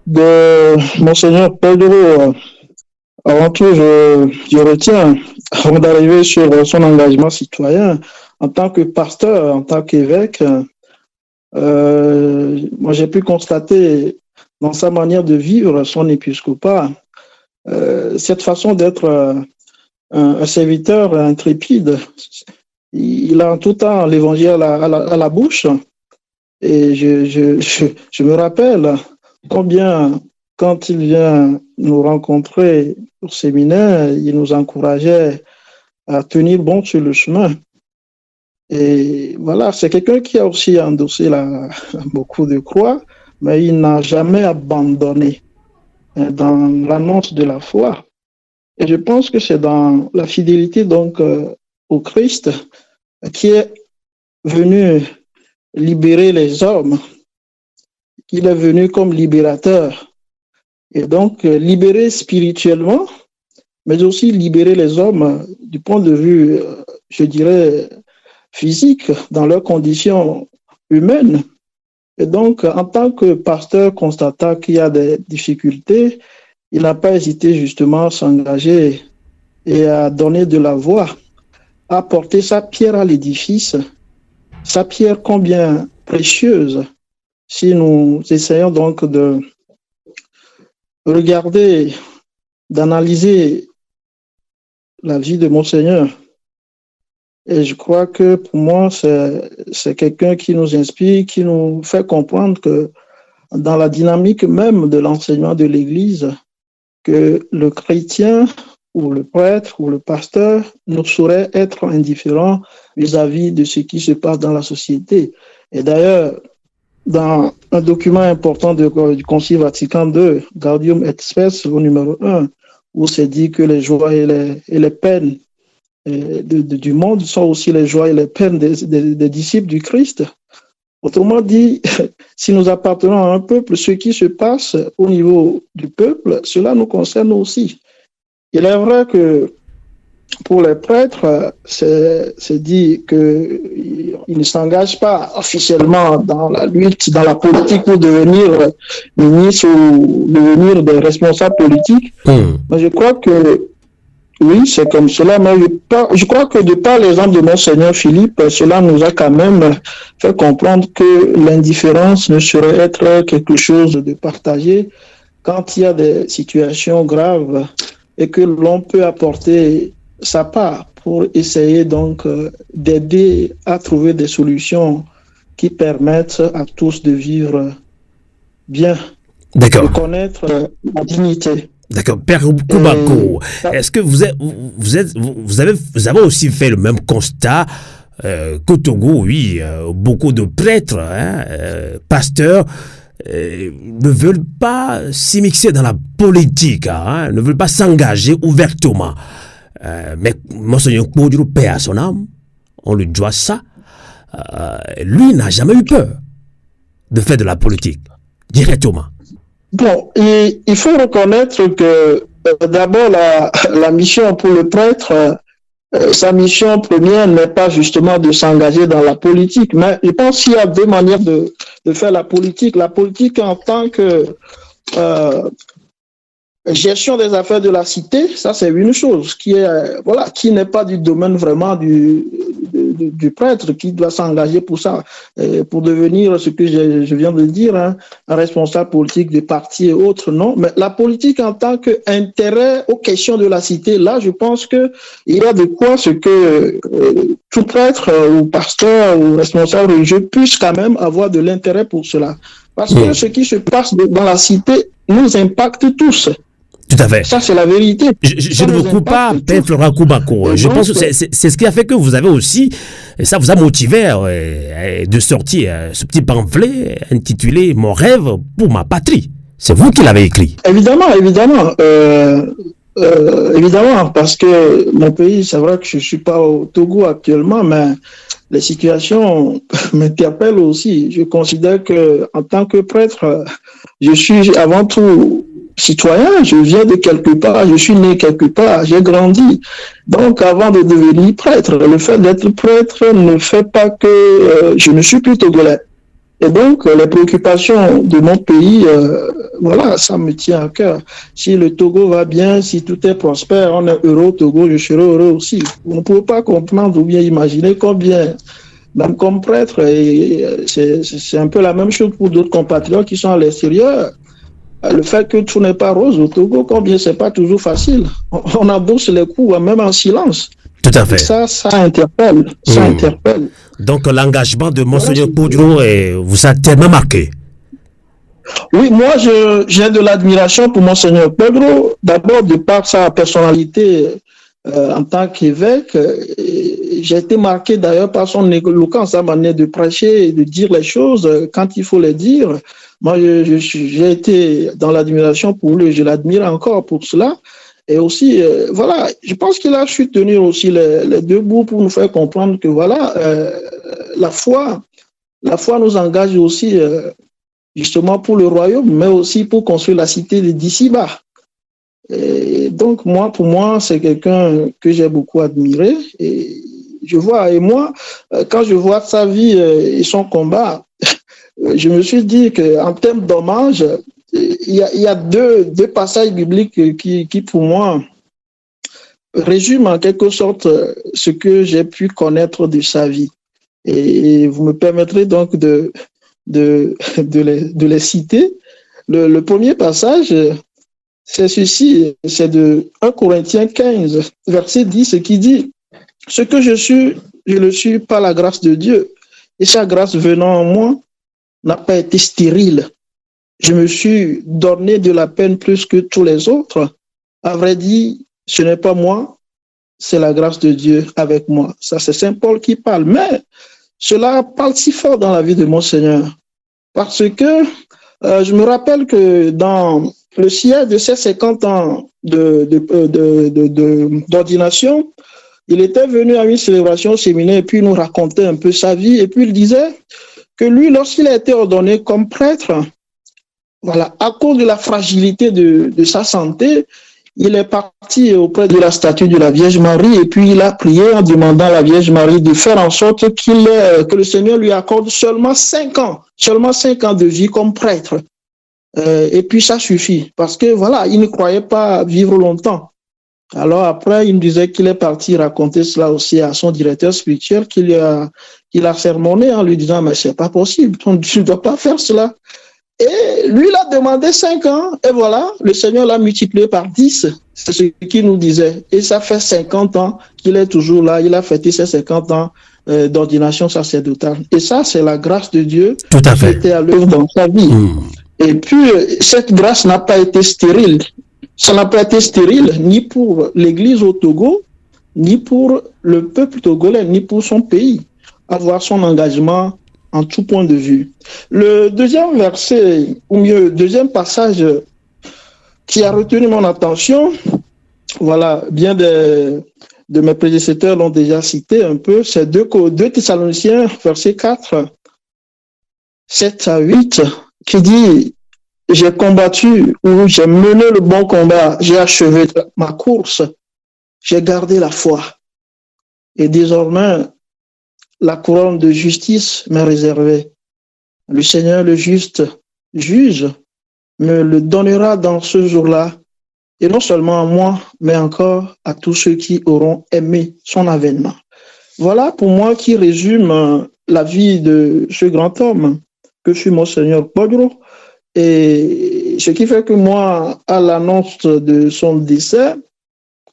De Monseigneur Poudro, avant tout, je retiens, avant d'arriver sur son engagement citoyen, en tant que pasteur, en tant qu'évêque, moi j'ai pu constater dans sa manière de vivre son épiscopat, cette façon d'être un serviteur intrépide. Il a en tout temps l'évangile à la bouche. Et je me rappelle combien, quand il vient nous rencontrer au séminaire, il nous encourageait à tenir bon sur le chemin. Et voilà, c'est quelqu'un qui a aussi endossé beaucoup de croix, mais il n'a jamais abandonné dans l'annonce de la foi. Et je pense que c'est dans la fidélité donc au Christ qui est venu libérer les hommes, qu'il est venu comme libérateur. Et donc, libérer spirituellement, mais aussi libérer les hommes du point de vue, je dirais, physique, dans leurs conditions humaines. Et donc, en tant que pasteur constatant qu'il y a des difficultés, il n'a pas hésité justement à s'engager et à donner de la voix, à porter sa pierre à l'édifice, sa pierre combien précieuse, si nous essayons donc de regarder, d'analyser la vie de Monseigneur. Et je crois que pour moi, c'est quelqu'un qui nous inspire, qui nous fait comprendre que dans la dynamique même de l'enseignement de l'Église, que le chrétien ou le prêtre ou le pasteur ne saurait être indifférent vis-à-vis de ce qui se passe dans la société. Et d'ailleurs, dans un document important du Concile Vatican II, Gaudium et Spes, au numéro 1, où c'est dit que les joies et les peines du monde sont aussi les joies et les peines des disciples du Christ. Autrement dit, si nous appartenons à un peuple, ce qui se passe au niveau du peuple, cela nous concerne aussi. Il est vrai que pour les prêtres, c'est dit qu'ils ne s'engagent pas officiellement dans la lutte, dans la politique pour devenir ministre ou devenir des responsables politiques. Mais je crois que Oui, c'est comme cela, mais je crois que de par l'exemple de Monseigneur Philippe, cela nous a quand même fait comprendre que l'indifférence ne saurait être quelque chose de partagé quand il y a des situations graves et que l'on peut apporter sa part pour essayer donc d'aider à trouver des solutions qui permettent à tous de vivre bien, de connaître la dignité. D'accord. Père Koubako, est-ce que vous avez aussi fait le même constat qu'au Togo, oui, beaucoup de prêtres, pasteurs, ne veulent pas s'immiscer dans la politique, ne veulent pas s'engager ouvertement. Mais Monseigneur Kpodjou, paix à son âme, on lui doit ça. Lui n'a jamais eu peur de faire de la politique, directement. Bon, il faut reconnaître que d'abord la mission pour le prêtre, sa mission première n'est pas justement de s'engager dans la politique, mais je pense qu'il y a deux manières de faire la politique. La politique en tant que gestion des affaires de la cité, ça c'est une chose qui n'est pas du domaine vraiment du prêtre qui doit s'engager pour ça, pour devenir ce que je viens de dire, un responsable politique des partis et autres, non. Mais la politique en tant qu'intérêt aux questions de la cité, là je pense que il y a de quoi ce que tout prêtre ou pasteur ou responsable religieux puisse quand même avoir de l'intérêt pour cela. Parce que ce qui se passe dans la cité nous impacte tous. Tout à fait. Ça, c'est la vérité. Je ne vous coupe pas, Père Florent Koubako. Je pense que c'est ce qui a fait que vous avez aussi, et ça vous a motivé de sortir ce petit pamphlet intitulé « Mon rêve pour ma patrie ». C'est vous qui l'avez écrit. Évidemment. Évidemment, parce que mon pays, c'est vrai que je ne suis pas au Togo actuellement, mais les situations m'interpellent aussi. Je considère que en tant que prêtre, je suis avant tout citoyen, je viens de quelque part, je suis né quelque part, j'ai grandi. Donc, avant de devenir prêtre, le fait d'être prêtre ne fait pas que je ne suis plus togolais. Et donc, les préoccupations de mon pays, ça me tient à cœur. Si le Togo va bien, si tout est prospère, on est heureux au Togo, je serai heureux aussi. Vous ne pouvez pas comprendre ou bien imaginer combien, même comme prêtre, c'est un peu la même chose pour d'autres compatriotes qui sont à l'extérieur. Le fait que tout n'est pas rose au Togo, combien c'est pas toujours facile. On endosse les coups, même en silence. Tout à fait. Ça interpelle. Ça interpelle. Donc l'engagement de Monseigneur Kpodjou vous a tellement marqué. Oui, moi j'ai de l'admiration pour Monseigneur Kpodjou, d'abord de par sa personnalité en tant qu'évêque. J'ai été marqué d'ailleurs par son éloquence, sa manière de prêcher et de dire les choses quand il faut les dire. Moi, j'ai été dans l'admiration pour lui, je l'admire encore pour cela. Et aussi, je pense qu'il a su tenir aussi les deux bouts pour nous faire comprendre que la foi nous engage aussi justement pour le royaume, mais aussi pour construire la cité d'ici-bas. Et donc, pour moi, c'est quelqu'un que j'ai beaucoup admiré. Et moi, quand je vois sa vie et son combat, je me suis dit qu'en termes d'hommage, il y a deux passages bibliques qui, pour moi, résument en quelque sorte ce que j'ai pu connaître de sa vie. Et vous me permettrez donc de les citer. Le premier passage, c'est ceci, c'est de 1 Corinthiens 15, verset 10, qui dit « Ce que je suis, je le suis par la grâce de Dieu, et sa grâce venant en moi n'a pas été stérile. Je me suis donné de la peine plus que tous les autres. À vrai dire, ce n'est pas moi, c'est la grâce de Dieu avec moi. » Ça, c'est Saint Paul qui parle. Mais cela parle si fort dans la vie de Monseigneur. Parce que je me rappelle que dans le siège de ses 50 ans d'ordination, il était venu à une célébration au séminaire et puis il nous racontait un peu sa vie. Et puis il disait que lui, lorsqu'il a été ordonné comme prêtre, à cause de la fragilité de sa santé, il est parti auprès de la statue de la Vierge Marie et puis il a prié en demandant à la Vierge Marie de faire en sorte que le Seigneur lui accorde seulement 5 ans de vie comme prêtre. Et puis ça suffit parce que il ne croyait pas vivre longtemps. Alors après, il me disait qu'il est parti raconter cela aussi à son directeur spirituel, qu'il a sermonné en lui disant, mais c'est pas possible, tu ne dois pas faire cela. Et lui, il a demandé 5 ans, et voilà, le Seigneur l'a multiplié par 10. C'est ce qu'il nous disait. Et ça fait 50 ans qu'il est toujours là, il a fêté ses 50 ans d'ordination sacerdotale. Et ça, c'est la grâce de Dieu Tout à qui fait. était à l'œuvre dans sa vie. Et puis, cette grâce n'a pas été stérile. Ça n'a pas été stérile ni pour l'Église au Togo, ni pour le peuple togolais, ni pour son pays, avoir son engagement en tout point de vue. Le deuxième verset, ou mieux, deuxième passage qui a retenu mon attention, voilà, bien de mes prédécesseurs l'ont déjà cité un peu, c'est 2 Thessaloniciens, verset 4, 7 à 8, qui dit « J'ai combattu ou j'ai mené le bon combat, j'ai achevé ma course, j'ai gardé la foi. Et désormais, la couronne de justice m'est réservée. Le Seigneur, le juste juge, me le donnera dans ce jour-là, et non seulement à moi, mais encore à tous ceux qui auront aimé son avènement. » Voilà pour moi qui résume la vie de ce grand homme que fut Monseigneur Kpodro. Et ce qui fait que moi, à l'annonce de son décès,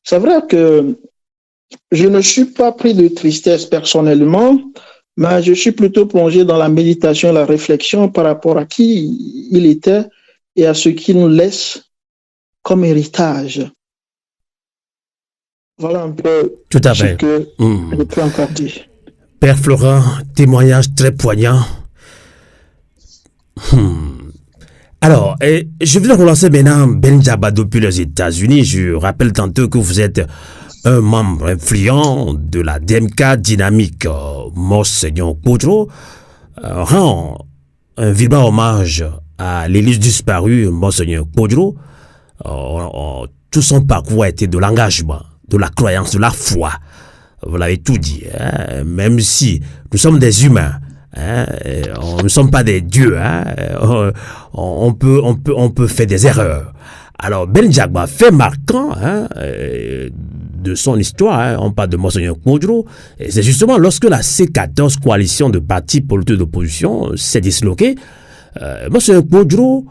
c'est vrai que je ne suis pas pris de tristesse personnellement, mais je suis plutôt plongé dans la méditation et la réflexion par rapport à qui il était et à ce qu'il nous laisse comme héritage. Voilà un peu Tout à ce fait. que je peux encore dire. Père Florent, témoignage très poignant. Alors, je vais relancer maintenant Ben Djaba depuis les États-Unis. Je rappelle tantôt que vous êtes un membre influent de la DMK Dynamique. Monseigneur Kpodro rend un vibrant hommage à l'Église disparue, Monseigneur Kpodro. Tout son parcours a été de l'engagement, de la croyance, de la foi. Vous l'avez tout dit. Hein? Même si nous sommes des humains, hein? On ne sommes pas des dieux. Hein? On peut faire des erreurs. Alors, Ben Djaba, fait marquant hein, de son histoire, hein, on parle de Monseigneur Kpodro, c'est justement lorsque la C14 coalition de partis politiques d'opposition s'est disloquée, Monseigneur Kpodro,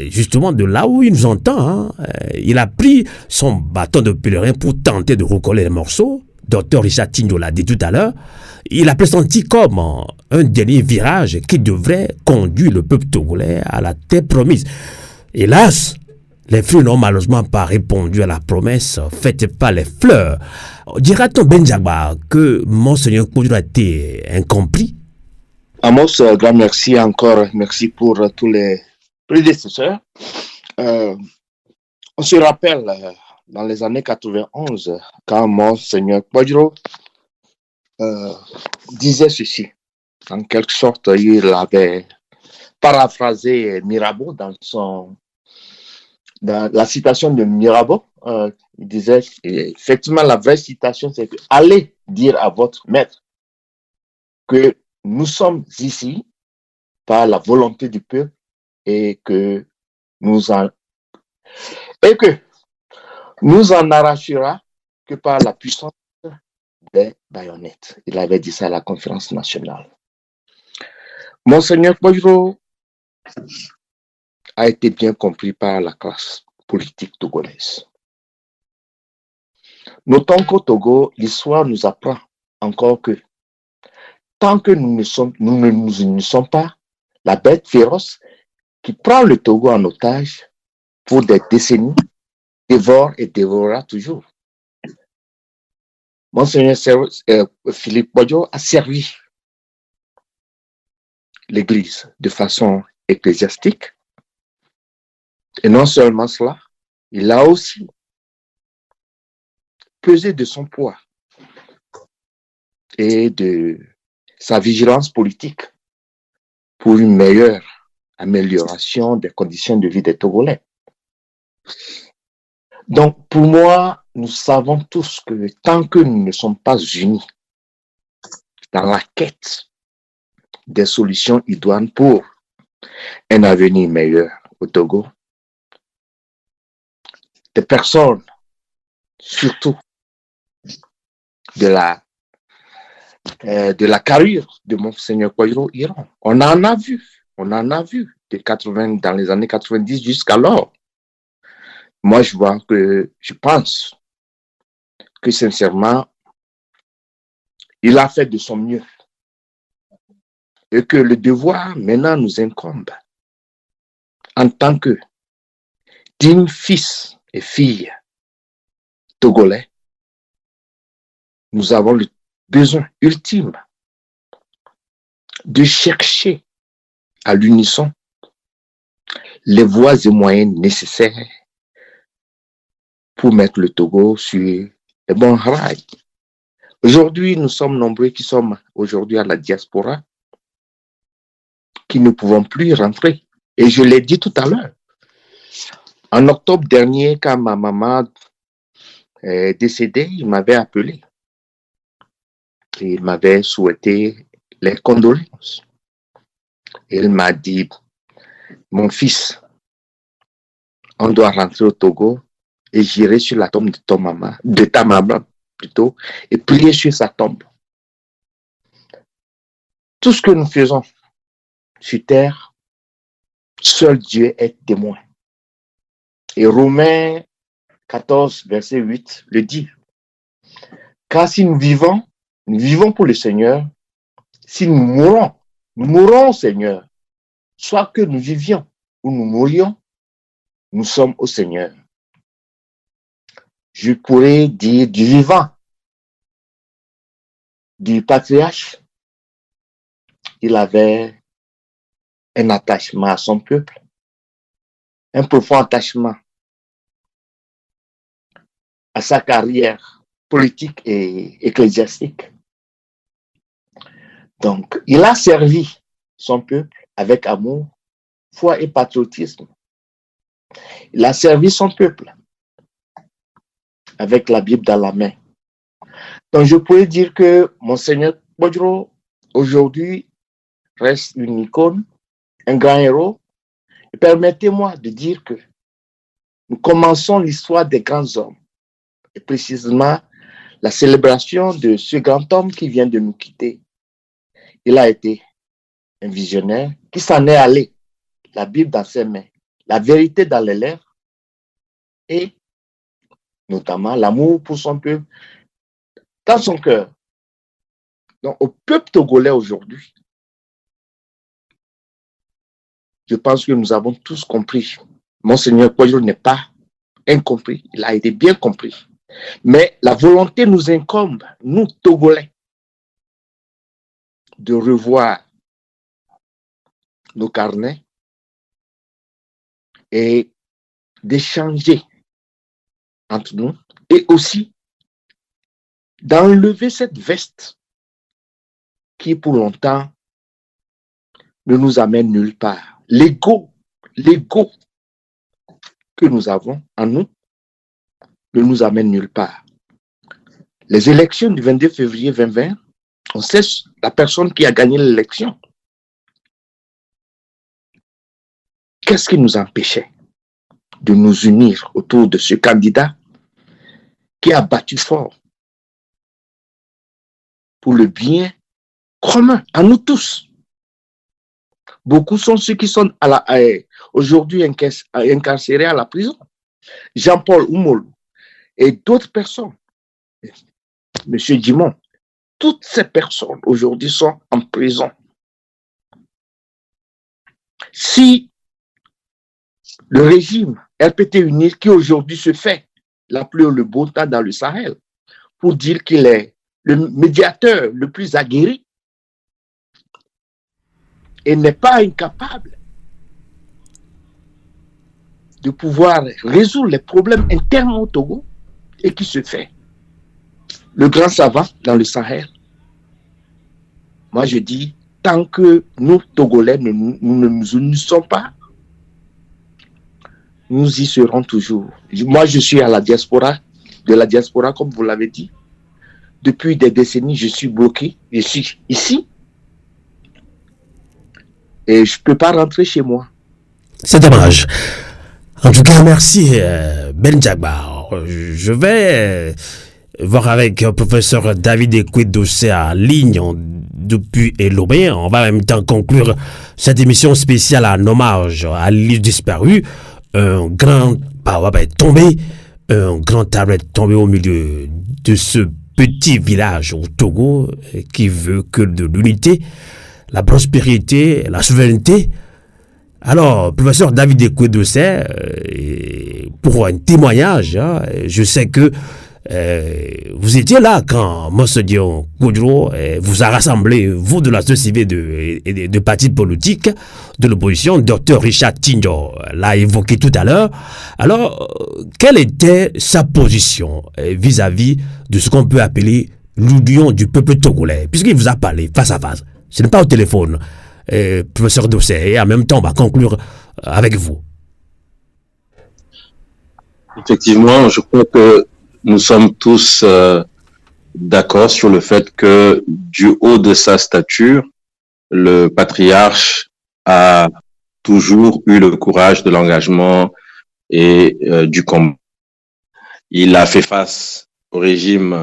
justement de là où il nous entend, hein, il a pris son bâton de pèlerin pour tenter de recoller les morceaux. Dr Richard Tigno l'a dit tout à l'heure. Il a pressenti comme un dernier virage qui devrait conduire le peuple togolais à la terre promise. Hélas, les fruits n'ont malheureusement pas répondu à la promesse faite par les fleurs. Dira-t-on, Ben Djaba, que Monseigneur Kpodro a été incompris? Amos, grand merci encore. Merci pour tous les prédécesseurs. On se rappelle, dans les années 91, quand Monseigneur Kpodro disait ceci. En quelque sorte, il avait paraphrasé Mirabeau dans la citation de Mirabeau. Il disait, effectivement, la vraie citation, c'est que allez dire à votre maître que nous sommes ici par la volonté du peuple et que nous en arrachera que par la puissance des baïonnettes. Il avait dit ça à la conférence nationale. Monseigneur Kpodro a été bien compris par la classe politique togolaise. Notons qu'au Togo, l'histoire nous apprend encore que tant que nous ne sommes pas la bête féroce qui prend le Togo en otage pour des décennies, dévore et dévorera toujours. Monseigneur Philippe Kpodro a servi l'Église de façon ecclésiastique. Et non seulement cela, il a aussi pesé de son poids et de sa vigilance politique pour une meilleure amélioration des conditions de vie des Togolais. Donc, pour moi, nous savons tous que tant que nous ne sommes pas unis dans la quête des solutions idoines pour un avenir meilleur au Togo, des personnes surtout de la carrure de Monseigneur Kouadio Iran. On en a vu dans les années 90 jusqu'alors. Moi, je pense que sincèrement, il a fait de son mieux et que le devoir maintenant nous incombe en tant que dignes fils et filles togolais. Nous avons le besoin ultime de chercher à l'unisson les voies et moyens nécessaires pour mettre le Togo sur les bons rails. Aujourd'hui, nous sommes nombreux qui sommes aujourd'hui à la diaspora, qui ne pouvons plus rentrer. Et je l'ai dit tout à l'heure. En octobre dernier, quand ma maman est décédée, il m'avait appelé. Et il m'avait souhaité les condoléances. Et il m'a dit, mon fils, on doit rentrer au Togo et j'irai sur la tombe de ta maman plutôt, et prier sur sa tombe. Tout ce que nous faisons sur terre, seul Dieu est témoin. Et Romains 14, verset 8 le dit. Car si nous vivons pour le Seigneur. Si nous mourons au Seigneur. Soit que nous vivions ou nous mourions, nous sommes au Seigneur. Je pourrais dire du vivant, du patriarche. Il avait un attachement à son peuple, un profond attachement à sa carrière politique et ecclésiastique. Donc, il a servi son peuple avec amour, foi et patriotisme. Il a servi son peuple avec la Bible dans la main. Donc, je pourrais dire que Monseigneur Kouadio, aujourd'hui, reste une icône, un grand héros. Et permettez-moi de dire que nous commençons l'histoire des grands hommes. Et précisément, la célébration de ce grand homme qui vient de nous quitter. Il a été un visionnaire qui s'en est allé, la Bible dans ses mains, la vérité dans les lèvres et notamment l'amour pour son peuple dans son cœur. Donc, au peuple togolais aujourd'hui, je pense que nous avons tous compris. Monseigneur Kouadio n'est pas incompris, il a été bien compris. Mais la volonté nous incombe, nous Togolais, de revoir nos carnets et d'échanger entre nous et aussi d'enlever cette veste qui pour longtemps ne nous amène nulle part. L'ego que nous avons en nous ne nous amène nulle part. Les élections du 22 février 2020, on sait la personne qui a gagné l'élection. Qu'est-ce qui nous empêchait de nous unir autour de ce candidat qui a battu fort pour le bien commun à nous tous? Beaucoup sont ceux qui sont aujourd'hui incarcérés à la prison. Jean-Paul Oumol et d'autres personnes. Monsieur Dimon, toutes ces personnes aujourd'hui sont en prison. Si le régime RPT UNIR qui aujourd'hui se fait la pluie ou le beau temps dans le Sahel pour dire qu'il est le médiateur le plus aguerri et n'est pas incapable de pouvoir résoudre les problèmes internes au Togo et qui se fait le grand savant dans le Sahel. Moi, je dis, tant que nous, Togolais, nous ne nous unissons pas, nous y serons toujours. Moi, je suis à la diaspora, comme vous l'avez dit. Depuis des décennies, je suis bloqué. Je suis ici. Et je ne peux pas rentrer chez moi. C'est dommage. En tout cas, merci Ben Djagbar. je vais voir avec le professeur David Ekwe-Dossé en ligne depuis Lomé. On va en même temps conclure cette émission spéciale en hommage à l'île disparue. Un grand arbre est tombé, un grand arbre est tombé au milieu de ce petit village au Togo qui veut que de l'unité, la prospérité, la souveraineté. Alors, professeur David Ekwe-Dossé, pour un témoignage, je sais que vous étiez là quand Monseigneur Koudro vous a rassemblé, vous de la société civile de partis politiques de l'opposition, Dr Richard Tinjo l'a évoqué tout à l'heure. Alors, quelle était sa position vis-à-vis de ce qu'on peut appeler l'union du peuple togolais, puisqu'il vous a parlé face à face, ce n'est pas au téléphone, professeur Dossé, et en même temps, on va conclure avec vous. Effectivement, je crois que nous sommes tous d'accord sur le fait que du haut de sa stature, le patriarche a toujours eu le courage de l'engagement et du combat. Il a fait face au régime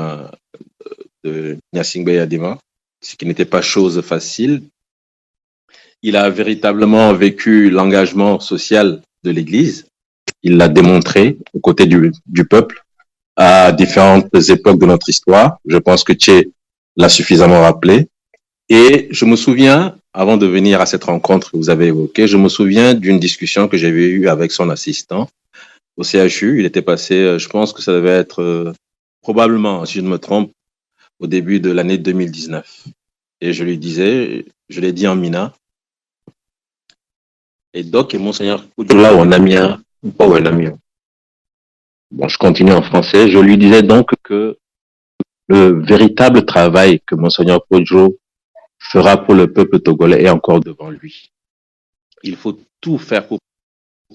de Gnassingbé Eyadema, ce qui n'était pas chose facile. Il a véritablement vécu l'engagement social de l'Église. Il l'a démontré aux côtés du peuple à différentes époques de notre histoire. Je pense que Tché l'a suffisamment rappelé. Et je me souviens, avant de venir à cette rencontre que vous avez évoquée, je me souviens d'une discussion que j'avais eue avec son assistant au CHU. Il était passé, je pense que ça devait être probablement, si je ne me trompe, au début de l'année 2019. Et je lui disais, je l'ai dit en Mina, et Doc et Monseigneur Koudroula, on a mis un, pas un ami. Bon, je continue en français. Je lui disais donc que le véritable travail que Monseigneur Kodjo fera pour le peuple togolais est encore devant lui. Il faut tout faire pour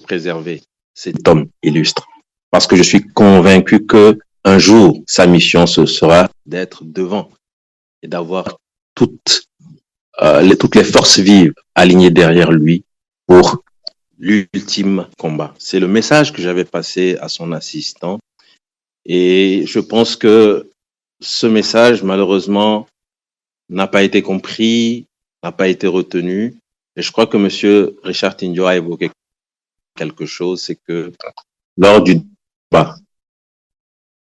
préserver cet homme illustre. Parce que je suis convaincu que un jour, sa mission, ce sera d'être devant et d'avoir toutes les forces vives alignées derrière lui pour l'ultime combat. C'est le message que j'avais passé à son assistant et je pense que ce message, malheureusement, n'a pas été compris, n'a pas été retenu. Et je crois que monsieur Richard Tindio a évoqué quelque chose, c'est que lors du débat,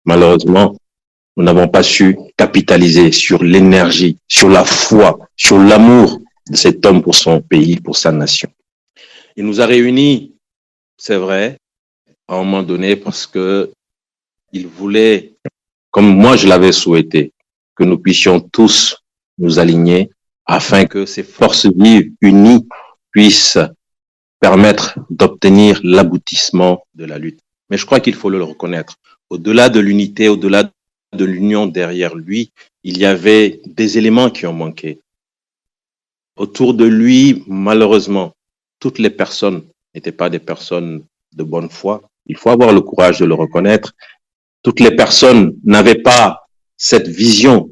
malheureusement, nous n'avons pas su capitaliser sur l'énergie, sur la foi, sur l'amour de cet homme pour son pays, pour sa nation. Il nous a réunis, c'est vrai, à un moment donné, parce que il voulait, comme moi je l'avais souhaité, que nous puissions tous nous aligner afin que ces forces vives unies puissent permettre d'obtenir l'aboutissement de la lutte. Mais je crois qu'il faut le reconnaître. Au-delà de l'unité, au-delà de l'union derrière lui, il y avait des éléments qui ont manqué. Autour de lui, malheureusement, toutes les personnes n'étaient pas des personnes de bonne foi. Il faut avoir le courage de le reconnaître. Toutes les personnes n'avaient pas cette vision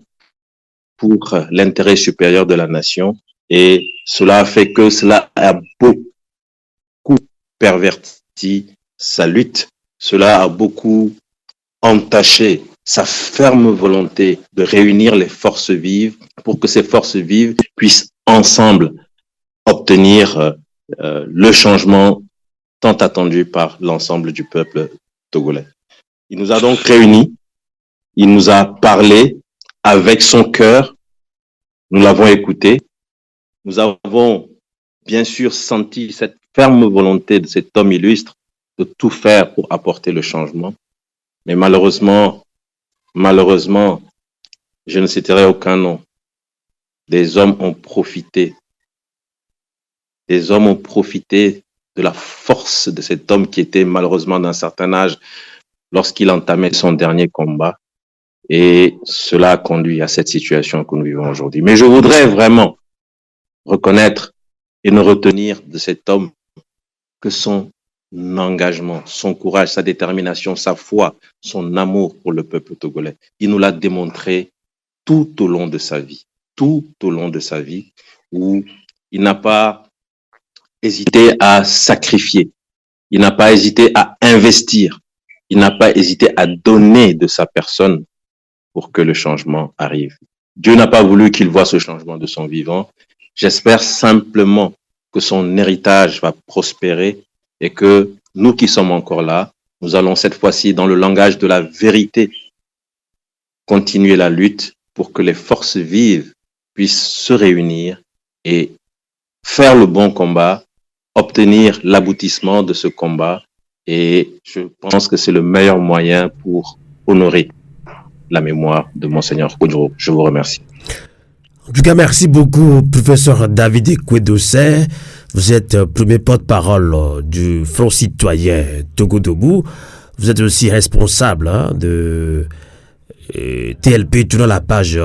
pour l'intérêt supérieur de la nation et cela a fait que cela a beaucoup perverti sa lutte. Cela a beaucoup entaché sa ferme volonté de réunir les forces vives pour que ces forces vives puissent ensemble obtenir le changement tant attendu par l'ensemble du peuple togolais. Il nous a donc réunis, il nous a parlé avec son cœur, nous l'avons écouté, nous avons bien sûr senti cette ferme volonté de cet homme illustre de tout faire pour apporter le changement. Mais malheureusement, je ne citerai aucun nom. Des hommes ont profité. Des hommes ont profité de la force de cet homme qui était malheureusement d'un certain âge lorsqu'il entamait son dernier combat. Et cela a conduit à cette situation que nous vivons aujourd'hui. Mais je voudrais vraiment reconnaître et ne retenir de cet homme que son engagement, son courage, sa détermination, sa foi, son amour pour le peuple togolais. Il nous l'a démontré tout au long de sa vie, où il n'a pas hésité à sacrifier, il n'a pas hésité à investir il n'a pas hésité à donner de sa personne pour que le changement arrive. Dieu n'a pas voulu qu'il voie ce changement de son vivant. J'espère simplement que son héritage va prospérer et que nous qui sommes encore là, nous allons cette fois-ci, dans le langage de la vérité, continuer la lutte pour que les forces vives puissent se réunir et faire le bon combat, obtenir l'aboutissement de ce combat. Et je pense que c'est le meilleur moyen pour honorer la mémoire de Monseigneur Kodjo. Je vous remercie. En tout cas, merci beaucoup, professeur David Ekwe-Dossé. Vous êtes premier porte-parole du Front citoyen Togo Debout. Vous êtes aussi responsable de TLP, tournant la page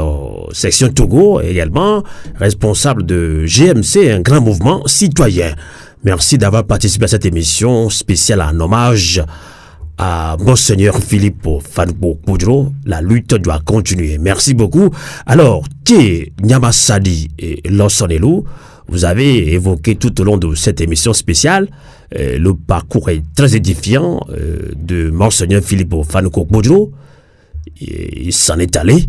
section Togo, et également responsable de GMC, un grand mouvement citoyen. Merci d'avoir participé à cette émission spéciale en hommage à Monseigneur Philippe Fanuko Kodjo. La lutte doit continuer. Merci beaucoup. Alors, Thie Nyamasadi et Lossonelou, vous avez évoqué tout au long de cette émission spéciale le parcours est très édifiant de Monseigneur Philippe Fanuko Kodjo. Il s'en est allé,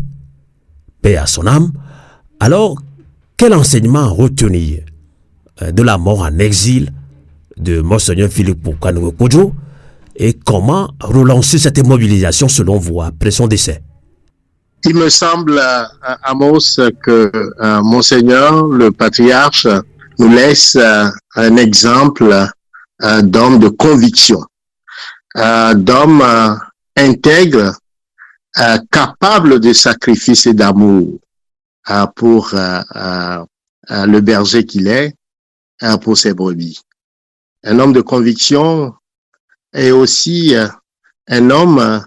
paix à son âme. Alors, quel enseignement retenir de la mort en exil de Monseigneur Philippe Fanuko Kodjo et comment relancer cette mobilisation selon vous après son décès? Il me semble, Amos, que Monseigneur, le patriarche, nous laisse un exemple d'homme de conviction, d'homme intègre, capable de sacrifice et d'amour pour le berger qu'il est, pour ses brebis. Un homme de conviction est aussi un homme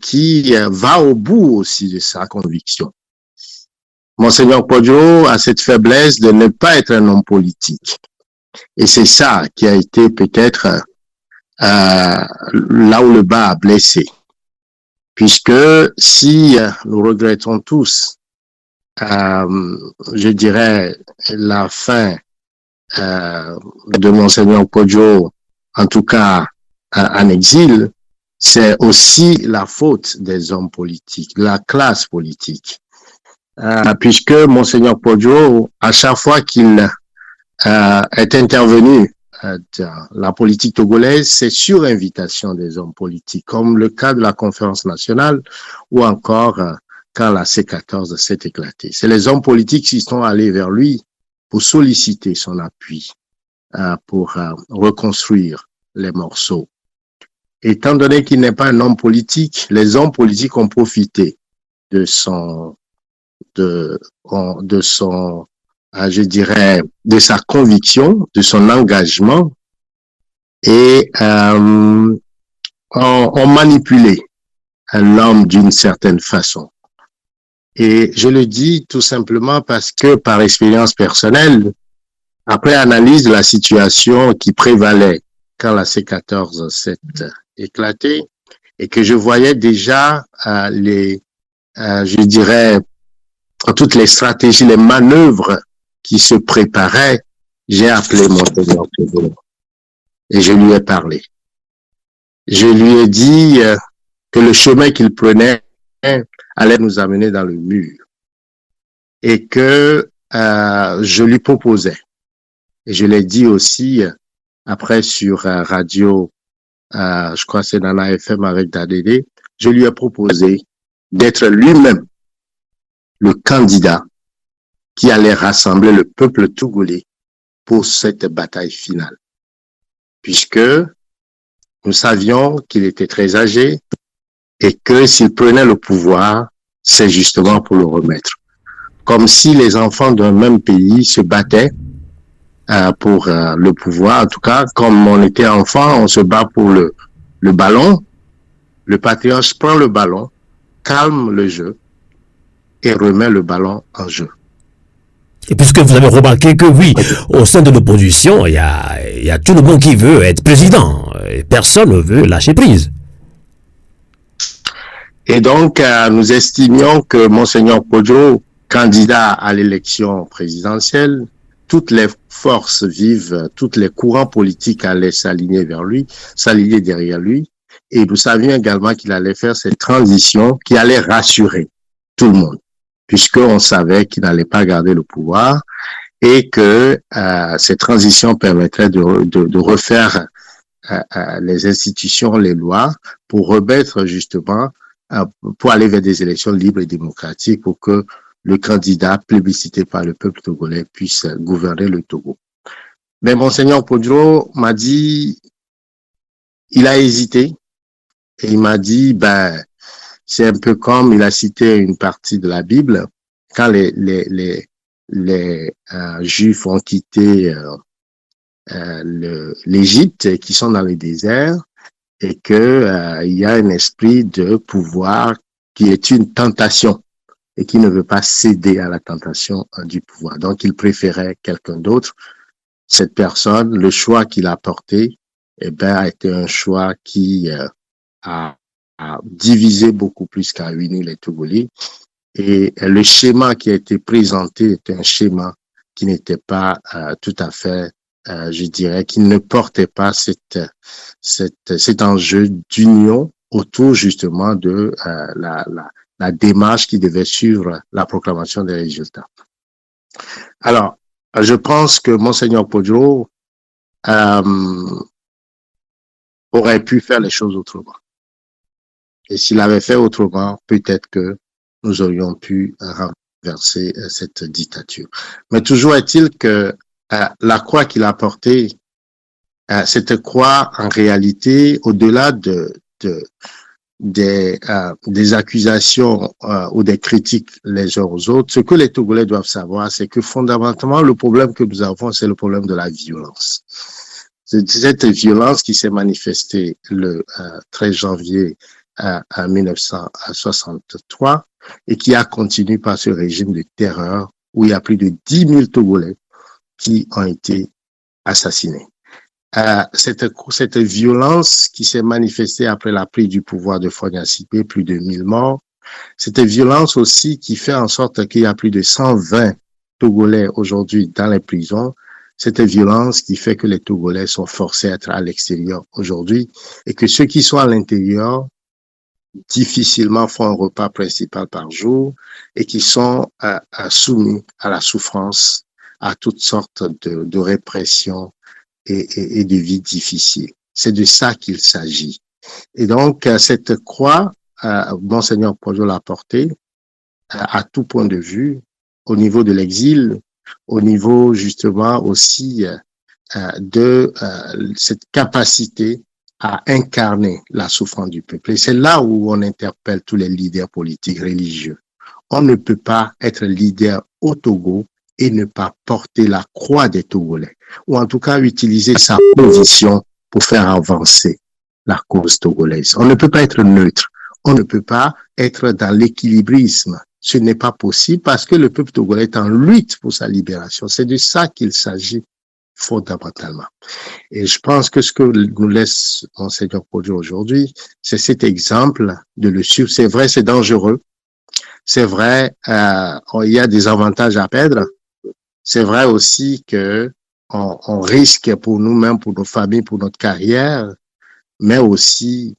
qui va au bout aussi de sa conviction. Monseigneur Kodjo a cette faiblesse de ne pas être un homme politique. Et c'est ça qui a été peut-être là où le bas a blessé. Puisque si nous regrettons tous, je dirais, la fin de Monseigneur Kodjo, en tout cas en exil, c'est aussi la faute des hommes politiques, de la classe politique. Puisque Monseigneur Kodjo, à chaque fois qu'il est intervenu dans la politique togolaise, c'est sur invitation des hommes politiques, comme le cas de la conférence nationale ou encore quand la C14 s'est éclatée. C'est les hommes politiques qui sont allés vers lui pour solliciter son appui, pour reconstruire les morceaux. Étant donné qu'il n'est pas un homme politique, les hommes politiques ont profité de je dirais, de sa conviction, de son engagement et ont manipulé l'homme d'une certaine façon. Et je le dis tout simplement parce que par expérience personnelle, après analyse de la situation qui prévalait quand la C14 s'est éclatée et que je voyais déjà je dirais, toutes les stratégies, les manœuvres qui se préparaient, j'ai appelé Monseigneur Kodjo et je lui ai parlé. Je lui ai dit que le chemin qu'il prenait allait nous amener dans le mur et que je lui proposais. Et je l'ai dit aussi après sur radio, je crois que c'est dans la FM avec Dadede, je lui ai proposé d'être lui-même le candidat qui allait rassembler le peuple togolais pour cette bataille finale. Puisque nous savions qu'il était très âgé et que s'il prenait le pouvoir, c'est justement pour le remettre. Comme si les enfants d'un même pays se battaient pour le pouvoir. En tout cas, comme on était enfant, on se bat pour le ballon. Le patriarche prend le ballon, calme le jeu et remet le ballon en jeu. Et puisque vous avez remarqué que oui, au sein de l'opposition, il y a tout le monde qui veut être président. Et personne ne veut lâcher prise. Et donc, nous estimions que Monseigneur Kodjo, candidat à l'élection présidentielle, toutes les forces vives, tous les courants politiques allaient s'aligner vers lui, s'aligner derrière lui. Et nous savions également qu'il allait faire cette transition qui allait rassurer tout le monde, puisqu'on savait qu'il n'allait pas garder le pouvoir et que cette transition permettrait de refaire les institutions, les lois, pour remettre justement, pour aller vers des élections libres et démocratiques pour que le candidat plébiscité par le peuple togolais puisse gouverner le Togo. Mais Monseigneur Podjo m'a dit, il a hésité et il m'a dit, c'est un peu comme il a cité une partie de la Bible, quand les Juifs ont quitté l'Égypte, qui sont dans le désert, et que il y a un esprit de pouvoir qui est une tentation et qui ne veut pas céder à la tentation du pouvoir. Donc, il préférait quelqu'un d'autre. Cette personne, le choix qu'il a porté, a été un choix qui a divisé beaucoup plus qu'à unir les Togolais. Et le schéma qui a été présenté est un schéma qui n'était pas tout à fait, je dirais, qui ne portait pas cet enjeu d'union autour justement de la démarche qui devait suivre la proclamation des résultats. Alors, je pense que Monseigneur Podjo aurait pu faire les choses autrement. Et s'il avait fait autrement, peut-être que nous aurions pu renverser cette dictature. Mais toujours est-il que la croix qu'il a portée, cette croix, en réalité, au-delà des accusations ou des critiques les uns aux autres, ce que les Togolais doivent savoir, c'est que fondamentalement, le problème que nous avons, c'est le problème de la violence. C'est cette violence qui s'est manifestée le 13 janvier 1963 et qui a continué par ce régime de terreur où il y a plus de 10 000 Togolais qui ont été assassinés. Cette violence qui s'est manifestée après la prise du pouvoir de Fonia Sipé, plus de 1000 morts, cette violence aussi qui fait en sorte qu'il y a plus de 120 Togolais aujourd'hui dans les prisons, cette violence qui fait que les Togolais sont forcés à être à l'extérieur aujourd'hui et que ceux qui sont à l'intérieur difficilement font un repas principal par jour et qui sont soumis à la souffrance, à toutes sortes de répression et de vie difficile. C'est de ça qu'il s'agit. Et donc, cette croix, Monseigneur Podjo l'a portée à tout point de vue, au niveau de l'exil, au niveau justement aussi de cette capacité à incarner la souffrance du peuple. Et c'est là où on interpelle tous les leaders politiques religieux. On ne peut pas être leader au Togo et ne pas porter la croix des Togolais, ou en tout cas utiliser sa position pour faire avancer la cause togolaise. On ne peut pas être neutre, on ne peut pas être dans l'équilibrisme. Ce n'est pas possible parce que le peuple togolais est en lutte pour sa libération. C'est de ça qu'il s'agit fondamentalement. Et je pense que ce que nous laisse Monseigneur Podjo aujourd'hui, c'est cet exemple de le suivre. C'est vrai, c'est dangereux. C'est vrai, il y a des avantages à perdre. C'est vrai aussi que on risque pour nous-mêmes, pour nos familles, pour notre carrière, mais aussi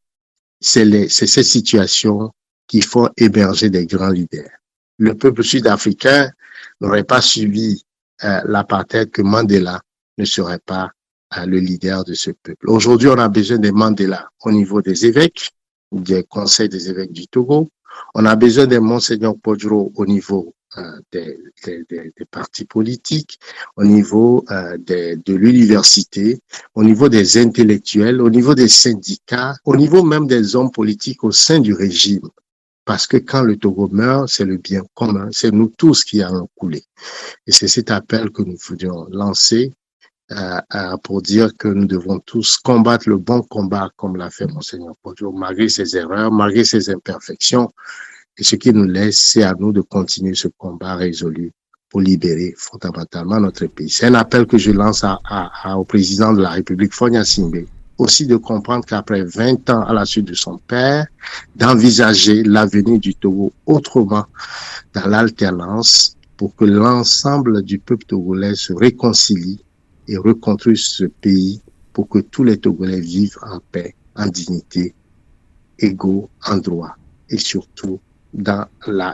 c'est ces situations qui font émerger des grands leaders. Le peuple sud-africain n'aurait pas suivi l'apartheid que Mandela ne serait pas le leader de ce peuple. Aujourd'hui, on a besoin de Mandela au niveau des évêques, des conseils des évêques du Togo. On a besoin de Monseigneur Podjo au niveau des partis politiques, au niveau de l'université, au niveau des intellectuels, au niveau des syndicats, au niveau même des hommes politiques au sein du régime. Parce que quand le Togo meurt, c'est le bien commun, c'est nous tous qui allons couler. Et c'est cet appel que nous voulions lancer pour dire que nous devons tous combattre le bon combat comme l'a fait Monseigneur Podjo, malgré ses erreurs, malgré ses imperfections. Et ce qui nous laisse, c'est à nous de continuer ce combat résolu pour libérer fondamentalement notre pays. C'est un appel que je lance au président de la République, Fonia Sipé, aussi de comprendre qu'après 20 ans à la suite de son père, d'envisager l'avenir du Togo autrement, dans l'alternance, pour que l'ensemble du peuple togolais se réconcilie et reconstruise ce pays pour que tous les Togolais vivent en paix, en dignité égaux en droit et surtout dans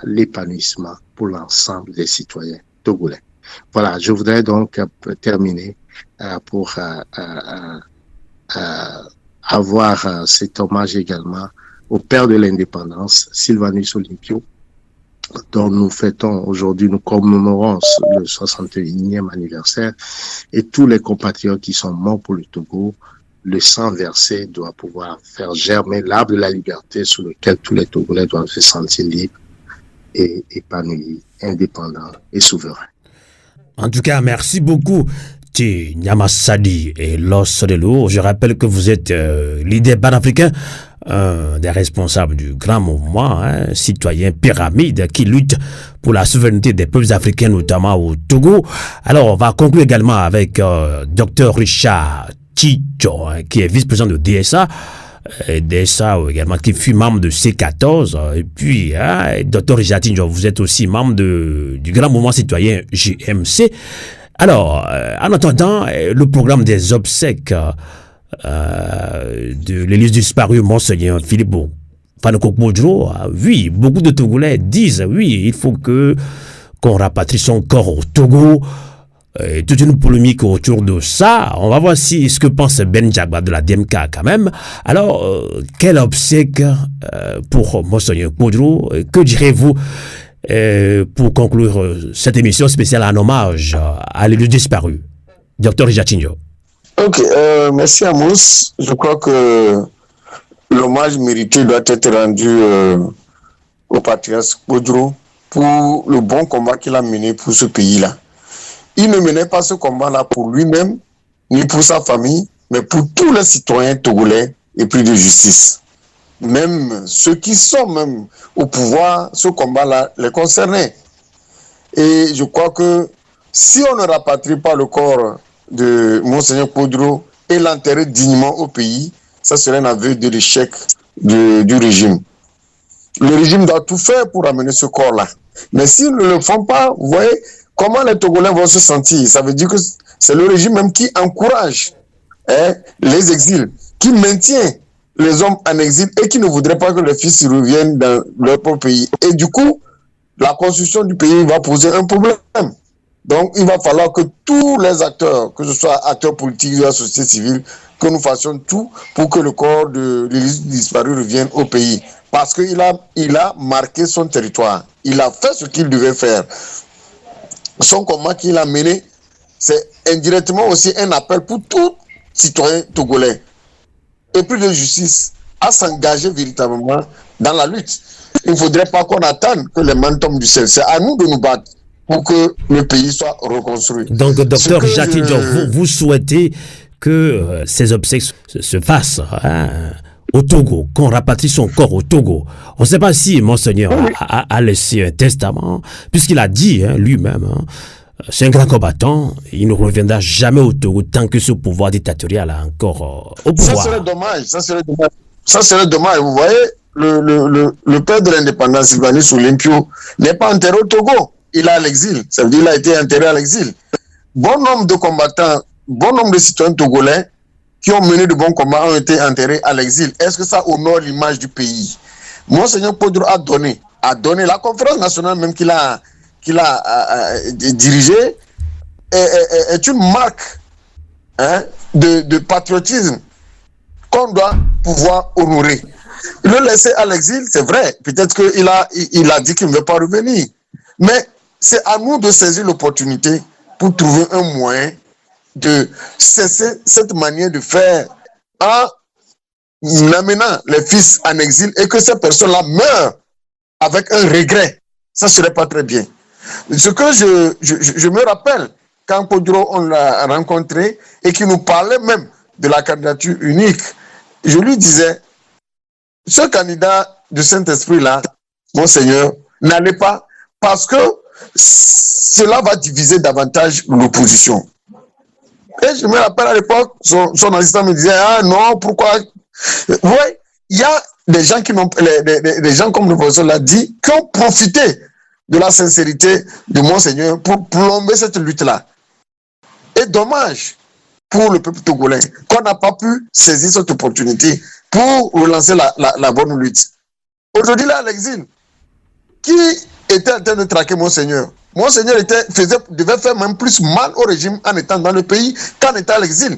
l'épanouissement pour l'ensemble des citoyens togolais. Voilà, je voudrais donc terminer pour avoir cet hommage également au père de l'indépendance, Sylvanus Olympio, dont nous fêtons aujourd'hui, nous commémorons le 61e anniversaire, et tous les compatriotes qui sont morts pour le Togo, le sang versé doit pouvoir faire germer l'arbre de la liberté sur lequel tous les Togolais doivent se sentir libres et épanouis, indépendants et souverains. En tout cas, merci beaucoup, Nyamasadi et Los de l'eau. Je rappelle que vous êtes leader panafricain, des responsables du grand mouvement citoyen Pyramide qui lutte pour la souveraineté des peuples africains, notamment au Togo. Alors, on va conclure également avec Dr Richard Tchicho, qui est vice-président de DSA. DSA également, qui fut membre de C14. Et puis, Dr Richard Tchicho, vous êtes aussi membre du grand mouvement citoyen GMC. Alors, en attendant, le programme des obsèques de l'église disparue, Monseigneur Philippe Fanoko-Kpodjo, oui, beaucoup de Togolais disent, oui, il faut qu'on rapatrie son corps au Togo. Toute une polémique autour de ça. On va voir ce que pense Ben Djagba de la DMK quand même. Alors, quel obsèque pour Monseigneur Kpodjo? Que direz-vous pour conclure cette émission spéciale en hommage à l'église disparue? Dr Richard. Ok, merci Amos. Je crois que l'hommage mérité doit être rendu au patriarche Kpodjo pour le bon combat qu'il a mené pour ce pays-là. Il ne menait pas ce combat-là pour lui-même, ni pour sa famille, mais pour tous les citoyens togolais épris de justice. Même ceux qui sont même au pouvoir, ce combat-là les concernait. Et je crois que si on ne rapatrie pas le corps de Monseigneur Kpodjo et l'enterrer dignement au pays, ça serait un aveu de l'échec du régime. Le régime doit tout faire pour amener ce corps-là. Mais s'ils ne le font pas, vous voyez comment les Togolais vont se sentir. Ça veut dire que c'est le régime même qui encourage les exils, qui maintient les hommes en exil et qui ne voudrait pas que les fils reviennent dans leur propre pays. Et du coup, la construction du pays va poser un problème. Donc, il va falloir que tous les acteurs, que ce soit acteurs politiques de la société civile, que nous fassions tout pour que le corps de l'église disparue revienne au pays. Parce qu'il a marqué son territoire. Il a fait ce qu'il devait faire. Son combat qu'il a mené, c'est indirectement aussi un appel pour tout citoyen togolais et plus de justice à s'engager véritablement dans la lutte. Il ne faudrait pas qu'on attende que les mains tombent du ciel. C'est à nous de nous battre pour que le pays soit reconstruit. Donc, docteur Jacques, vous souhaitez que ces obsèques se fassent au Togo, qu'on rapatrie son corps au Togo. On ne sait pas si Monseigneur a laissé un testament, puisqu'il a dit lui-même, c'est un grand combattant, il ne reviendra jamais au Togo tant que ce pouvoir dictatorial a encore au pouvoir. Ça serait dommage, ça serait dommage. Vous voyez, le père de l'indépendance, Sylvanus Olympio, n'est pas enterré au Togo, il est à l'exil, ça veut dire qu'il a été enterré à l'exil. Bon nombre de combattants, bon nombre de citoyens togolais qui ont mené de bons combats ont été enterrés à l'exil. Est-ce que ça honore l'image du pays? Monseigneur Kpodjo a donné la conférence nationale même qu'il a dirigée est une marque de patriotisme qu'on doit pouvoir honorer. Le laisser à l'exil, c'est vrai. Peut-être qu'il a dit qu'il ne veut pas revenir. Mais c'est à nous de saisir l'opportunité pour trouver un moyen de cesser cette manière de faire en amenant les fils en exil et que ces personnes-là meurent avec un regret. Ça ne serait pas très bien. Ce que je me rappelle, quand Kpodjo, on l'a rencontré et qu'il nous parlait même de la candidature unique, je lui disais, ce candidat de Saint-Esprit-là, Monseigneur, n'allez pas parce que cela va diviser davantage l'opposition. Et je me rappelle à l'époque, son assistant me disait, ah non, pourquoi? Oui, il y a des gens des gens comme le professeur l'a dit, qui ont profité de la sincérité de Monseigneur pour plomber cette lutte-là. Et dommage pour le peuple togolais qu'on n'a pas pu saisir cette opportunité pour relancer la bonne lutte. Aujourd'hui, là, à l'exil, qui était en train de traquer Monseigneur? Monseigneur devait faire même plus mal au régime en étant dans le pays qu'en étant à l'exil.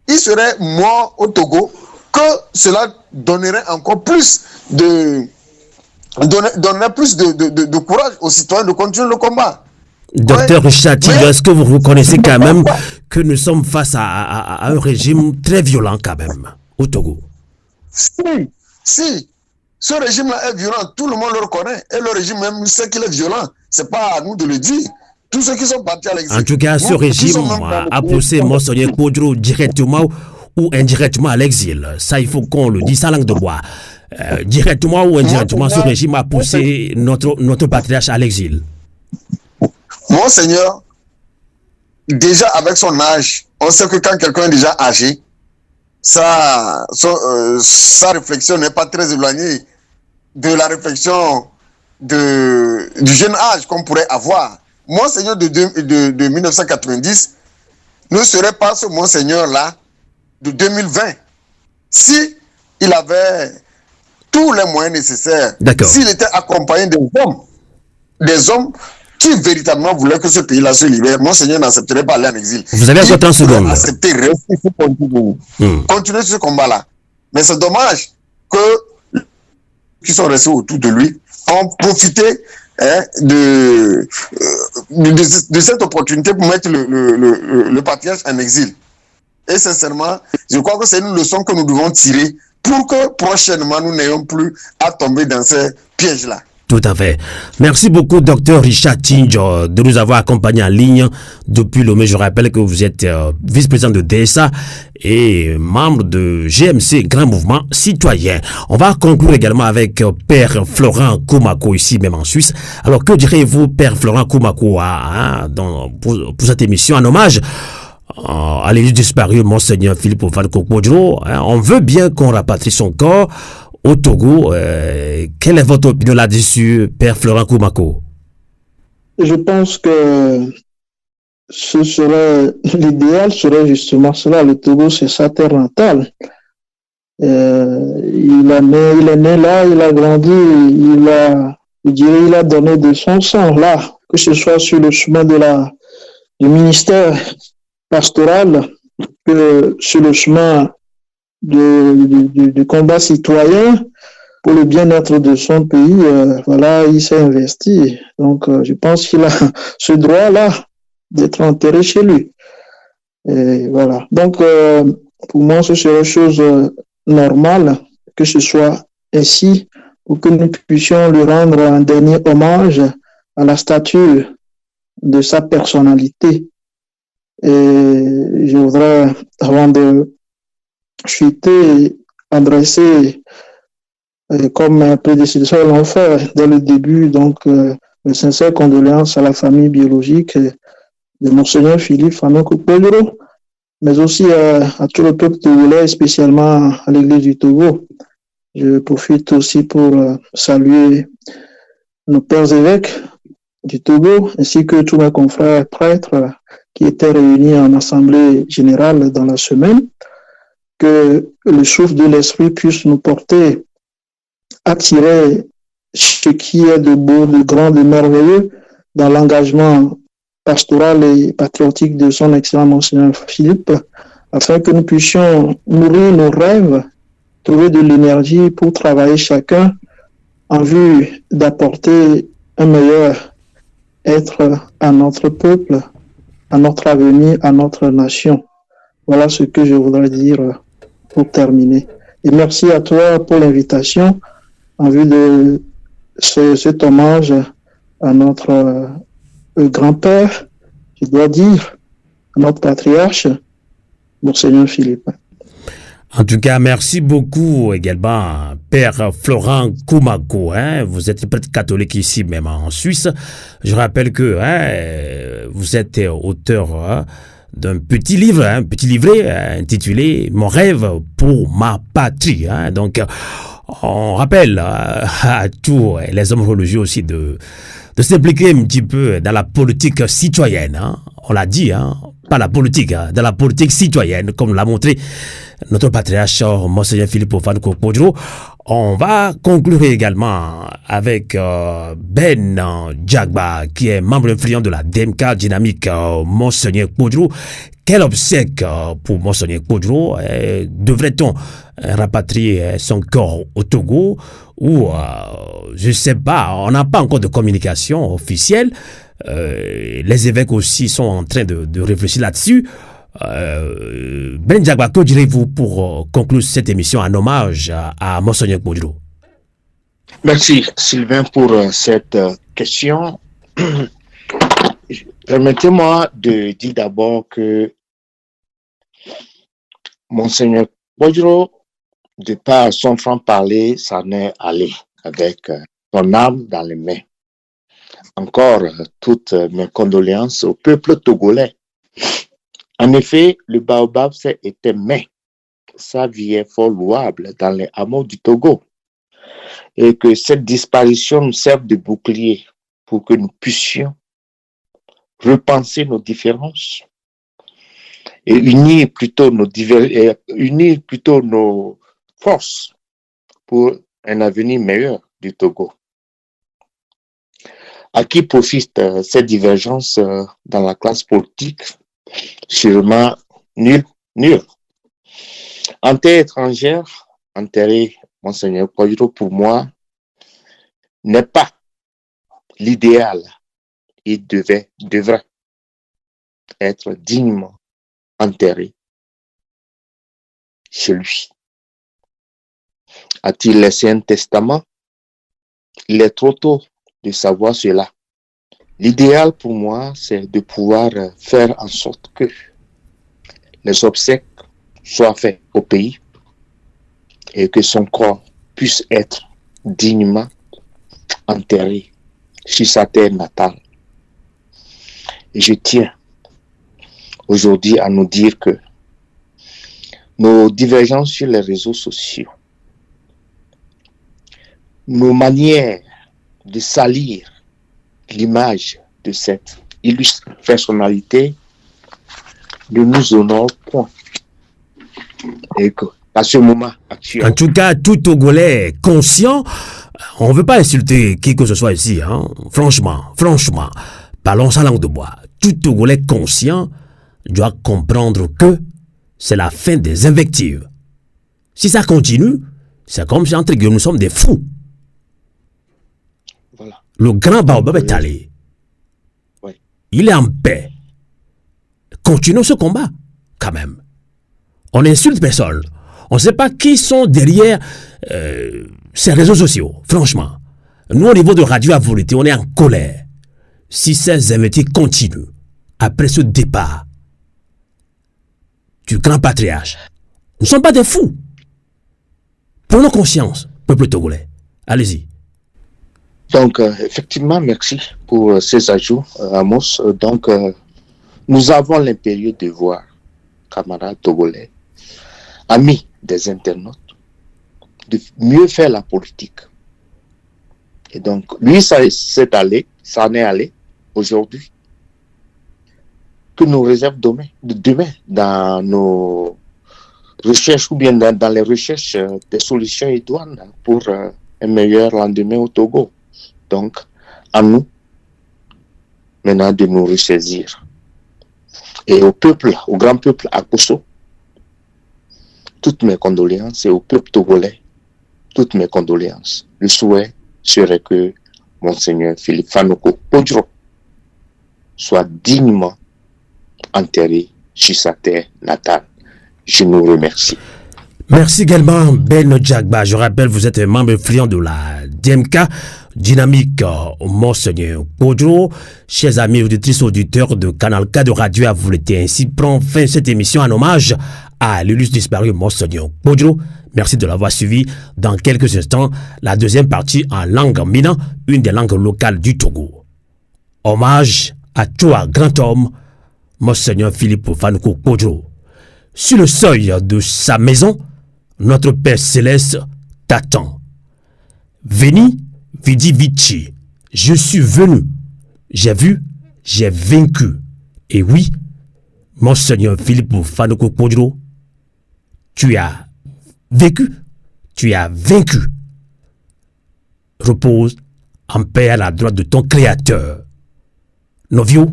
Il serait mort au Togo, que cela donnerait encore plus donnerait plus de courage aux citoyens de continuer le combat. Docteur Richard Tinjo, est-ce que vous reconnaissez quand même que nous sommes face à un régime très violent quand même au Togo? Si. Ce régime-là est violent, tout le monde le reconnaît. Et le régime même sait qu'il est violent. Ce n'est pas à nous de le dire. Tous ceux qui sont partis à l'exil. En tout cas, ce régime a poussé Monseigneur Kodjo directement ou indirectement à l'exil. Ça, il faut qu'on le dise sans langue de bois. Directement ou indirectement, ce régime a poussé notre patriarche à l'exil. Monseigneur, déjà avec son âge, on sait que quand quelqu'un est déjà âgé, sa réflexion n'est pas très éloignée de la réflexion du jeune âge qu'on pourrait avoir. Monseigneur de 1990 ne serait pas ce Monseigneur-là de 2020 si il avait tous les moyens nécessaires, s'il était accompagné des hommes qui véritablement voulaient que ce pays-là se libère. Monseigneur n'accepterait pas aller en exil. Vous avez encore 30 secondes. Accepter, rester, continuer ce combat-là. Mais c'est dommage que qui sont restés autour de lui ont profité de cette opportunité pour mettre le patriarche en exil. Et sincèrement, je crois que c'est une leçon que nous devons tirer pour que prochainement nous n'ayons plus à tomber dans ces pièges-là. Tout à fait. Merci beaucoup, docteur Richard Tinjo, de nous avoir accompagnés en ligne depuis Lomé. Je rappelle que vous êtes vice-président de DSA et membre de GMC, Grand Mouvement Citoyen. On va conclure également avec Père Florent Koumako, ici même en Suisse. Alors, que direz-vous, Père Florent Koumako, pour cette émission en hommage à l'élu disparu, Monseigneur Philippe Ovalle-Kokpodjo? On veut bien qu'on rapatrie son corps au Togo. Quelle est votre opinion là-dessus, Père Florent Koumako? Je pense que l'idéal serait justement cela. Le Togo, c'est sa terre natale. Il est né là, il a grandi, il a donné de son sang là, que ce soit sur le chemin du ministère pastoral, que sur le chemin du combat citoyen pour le bien-être de son pays. Il s'est investi. Donc, je pense qu'il a ce droit-là d'être enterré chez lui. Et voilà. Donc, pour moi, ce serait chose normale que ce soit ainsi pour que nous puissions lui rendre un dernier hommage à la stature de sa personnalité. Et je voudrais, avant de chuter, adresser, comme mes prédécesseurs l'ont fait dès le début, donc mes sincères condoléances à la famille biologique de Monseigneur Philippe Fanon-Kokpodjo, mais aussi à tout le peuple togolais, spécialement à l'église du Togo. Je profite aussi pour saluer nos pères évêques du Togo, ainsi que tous mes confrères prêtres qui étaient réunis en assemblée générale dans la semaine. Que le souffle de l'esprit puisse nous porter à tirer ce qui est de beau, de grand, de merveilleux dans l'engagement pastoral et patriotique de son excellent Monseigneur Philippe, afin que nous puissions nourrir nos rêves, trouver de l'énergie pour travailler chacun en vue d'apporter un meilleur être à notre peuple, à notre avenir, à notre nation. Voilà ce que je voudrais dire pour terminer. Et merci à toi pour l'invitation en vue de cet hommage à notre grand-père, je dois dire, à notre patriarche, Monseigneur Philippe. En tout cas, merci beaucoup également, Père Florent Koumako. Vous êtes prêtre catholique ici, même en Suisse. Je rappelle que vous êtes auteur d'un petit livre, un petit livret intitulé « Mon rêve pour ma patrie ». Donc, on rappelle à tous les hommes religieux aussi de s'impliquer un petit peu dans la politique citoyenne. On l'a dit, pas la politique, hein, dans la politique citoyenne, comme l'a montré notre patriarche, Monseigneur Philippe Fanuko Podro. On va conclure également avec Ben Djagba, qui est membre influent de la DMK Dynamique, Monseigneur Podro. Quel obsèque pour Monseigneur Podro? Devrait-on rapatrier son corps au Togo ou, je ne sais pas, on n'a pas encore de communication officielle. Les évêques aussi sont en train de réfléchir là-dessus. Ben Djagba, que direz-vous pour conclure cette émission en hommage à Monseigneur Podro? Merci Sylvain pour cette question. Permettez-moi de dire d'abord que Monseigneur Podro, de par son franc-parler, s'en est allé avec son âme dans les mains. Encore toutes mes condoléances au peuple togolais. En effet, le baobab était mais sa vie est fort louable dans les hameaux du Togo. Et que cette disparition nous serve de bouclier pour que nous puissions repenser nos différences et unir plutôt nos forces pour un avenir meilleur du Togo. À qui profite cette divergence dans la classe politique? Sûrement nul. En terre étrangère, enterrer Monseigneur Podro, pour moi, n'est pas l'idéal. Il devrait être dignement enterré chez lui. A-t-il laissé un testament? Il est trop tôt de savoir cela. L'idéal pour moi, c'est de pouvoir faire en sorte que les obsèques soient faits au pays et que son corps puisse être dignement enterré sur sa terre natale. Et je tiens aujourd'hui à nous dire que nos divergences sur les réseaux sociaux, nos manières de salir l'image de cette illustre personnalité ne nous honore point. Et que, à ce moment actuel. En tout cas, tout Togolais conscient, on ne veut pas insulter qui que ce soit ici, hein. Franchement, parlons sa langue de bois. Tout Togolais conscient doit comprendre que c'est la fin des invectives. Si ça continue, c'est comme si entre guillemets nous sommes des fous. Voilà. Le grand baobab est allé. Oui. Il est en paix. Continuons ce combat, quand même. On n'insulte personne. On ne sait pas qui sont derrière ces réseaux sociaux, franchement. Nous, au niveau de Radio à Volonté, on est en colère. Si ces invectives continuent, après ce départ du grand patriarche, nous ne sommes pas des fous. Prenons conscience, peuple togolais. Allez-y. Donc, effectivement, merci pour ces ajouts, Amos. Donc, nous avons l'impérieux devoir, camarades togolais, amis des internautes, de mieux faire la politique. Et donc, lui, s'en est allé aujourd'hui. Que nous réserve demain dans nos recherches ou bien dans les recherches des solutions idoines pour un meilleur lendemain au Togo. Donc, à nous, maintenant, de nous ressaisir. Et au peuple, au grand peuple Akoso, toutes mes condoléances, et au peuple togolais, toutes mes condoléances. Le souhait serait que Monseigneur Philippe Fanuko Podro soit dignement enterré sur sa terre natale. Je nous remercie. Merci également Ben Djagba. Je rappelle, vous êtes un membre influent de la DMK Dynamique Monseigneur Podro. Chers amis auditrices, auditeurs de Canal K de Radio à Volonté, ainsi prend fin cette émission en hommage à l'illustre disparu Monseigneur Podro. Merci de l'avoir suivi. Dans quelques instants, la deuxième partie en langue mina, une des langues locales du Togo. Hommage à toi, grand homme, Monseigneur Philippe Fanuko Podro. Sur le seuil de sa maison, notre Père Céleste t'attend. Veni, vidi vici. Je suis venu. J'ai vu, j'ai vaincu. Et oui, Monseigneur Philippe Fanoko Podro, tu as vécu, tu as vaincu. Repose en paix à la droite de ton Créateur. Novio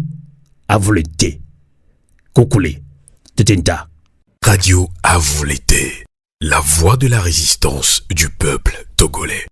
a volonté. Kokule, Tetenta. Radio a volonté. La voix de la résistance du peuple togolais.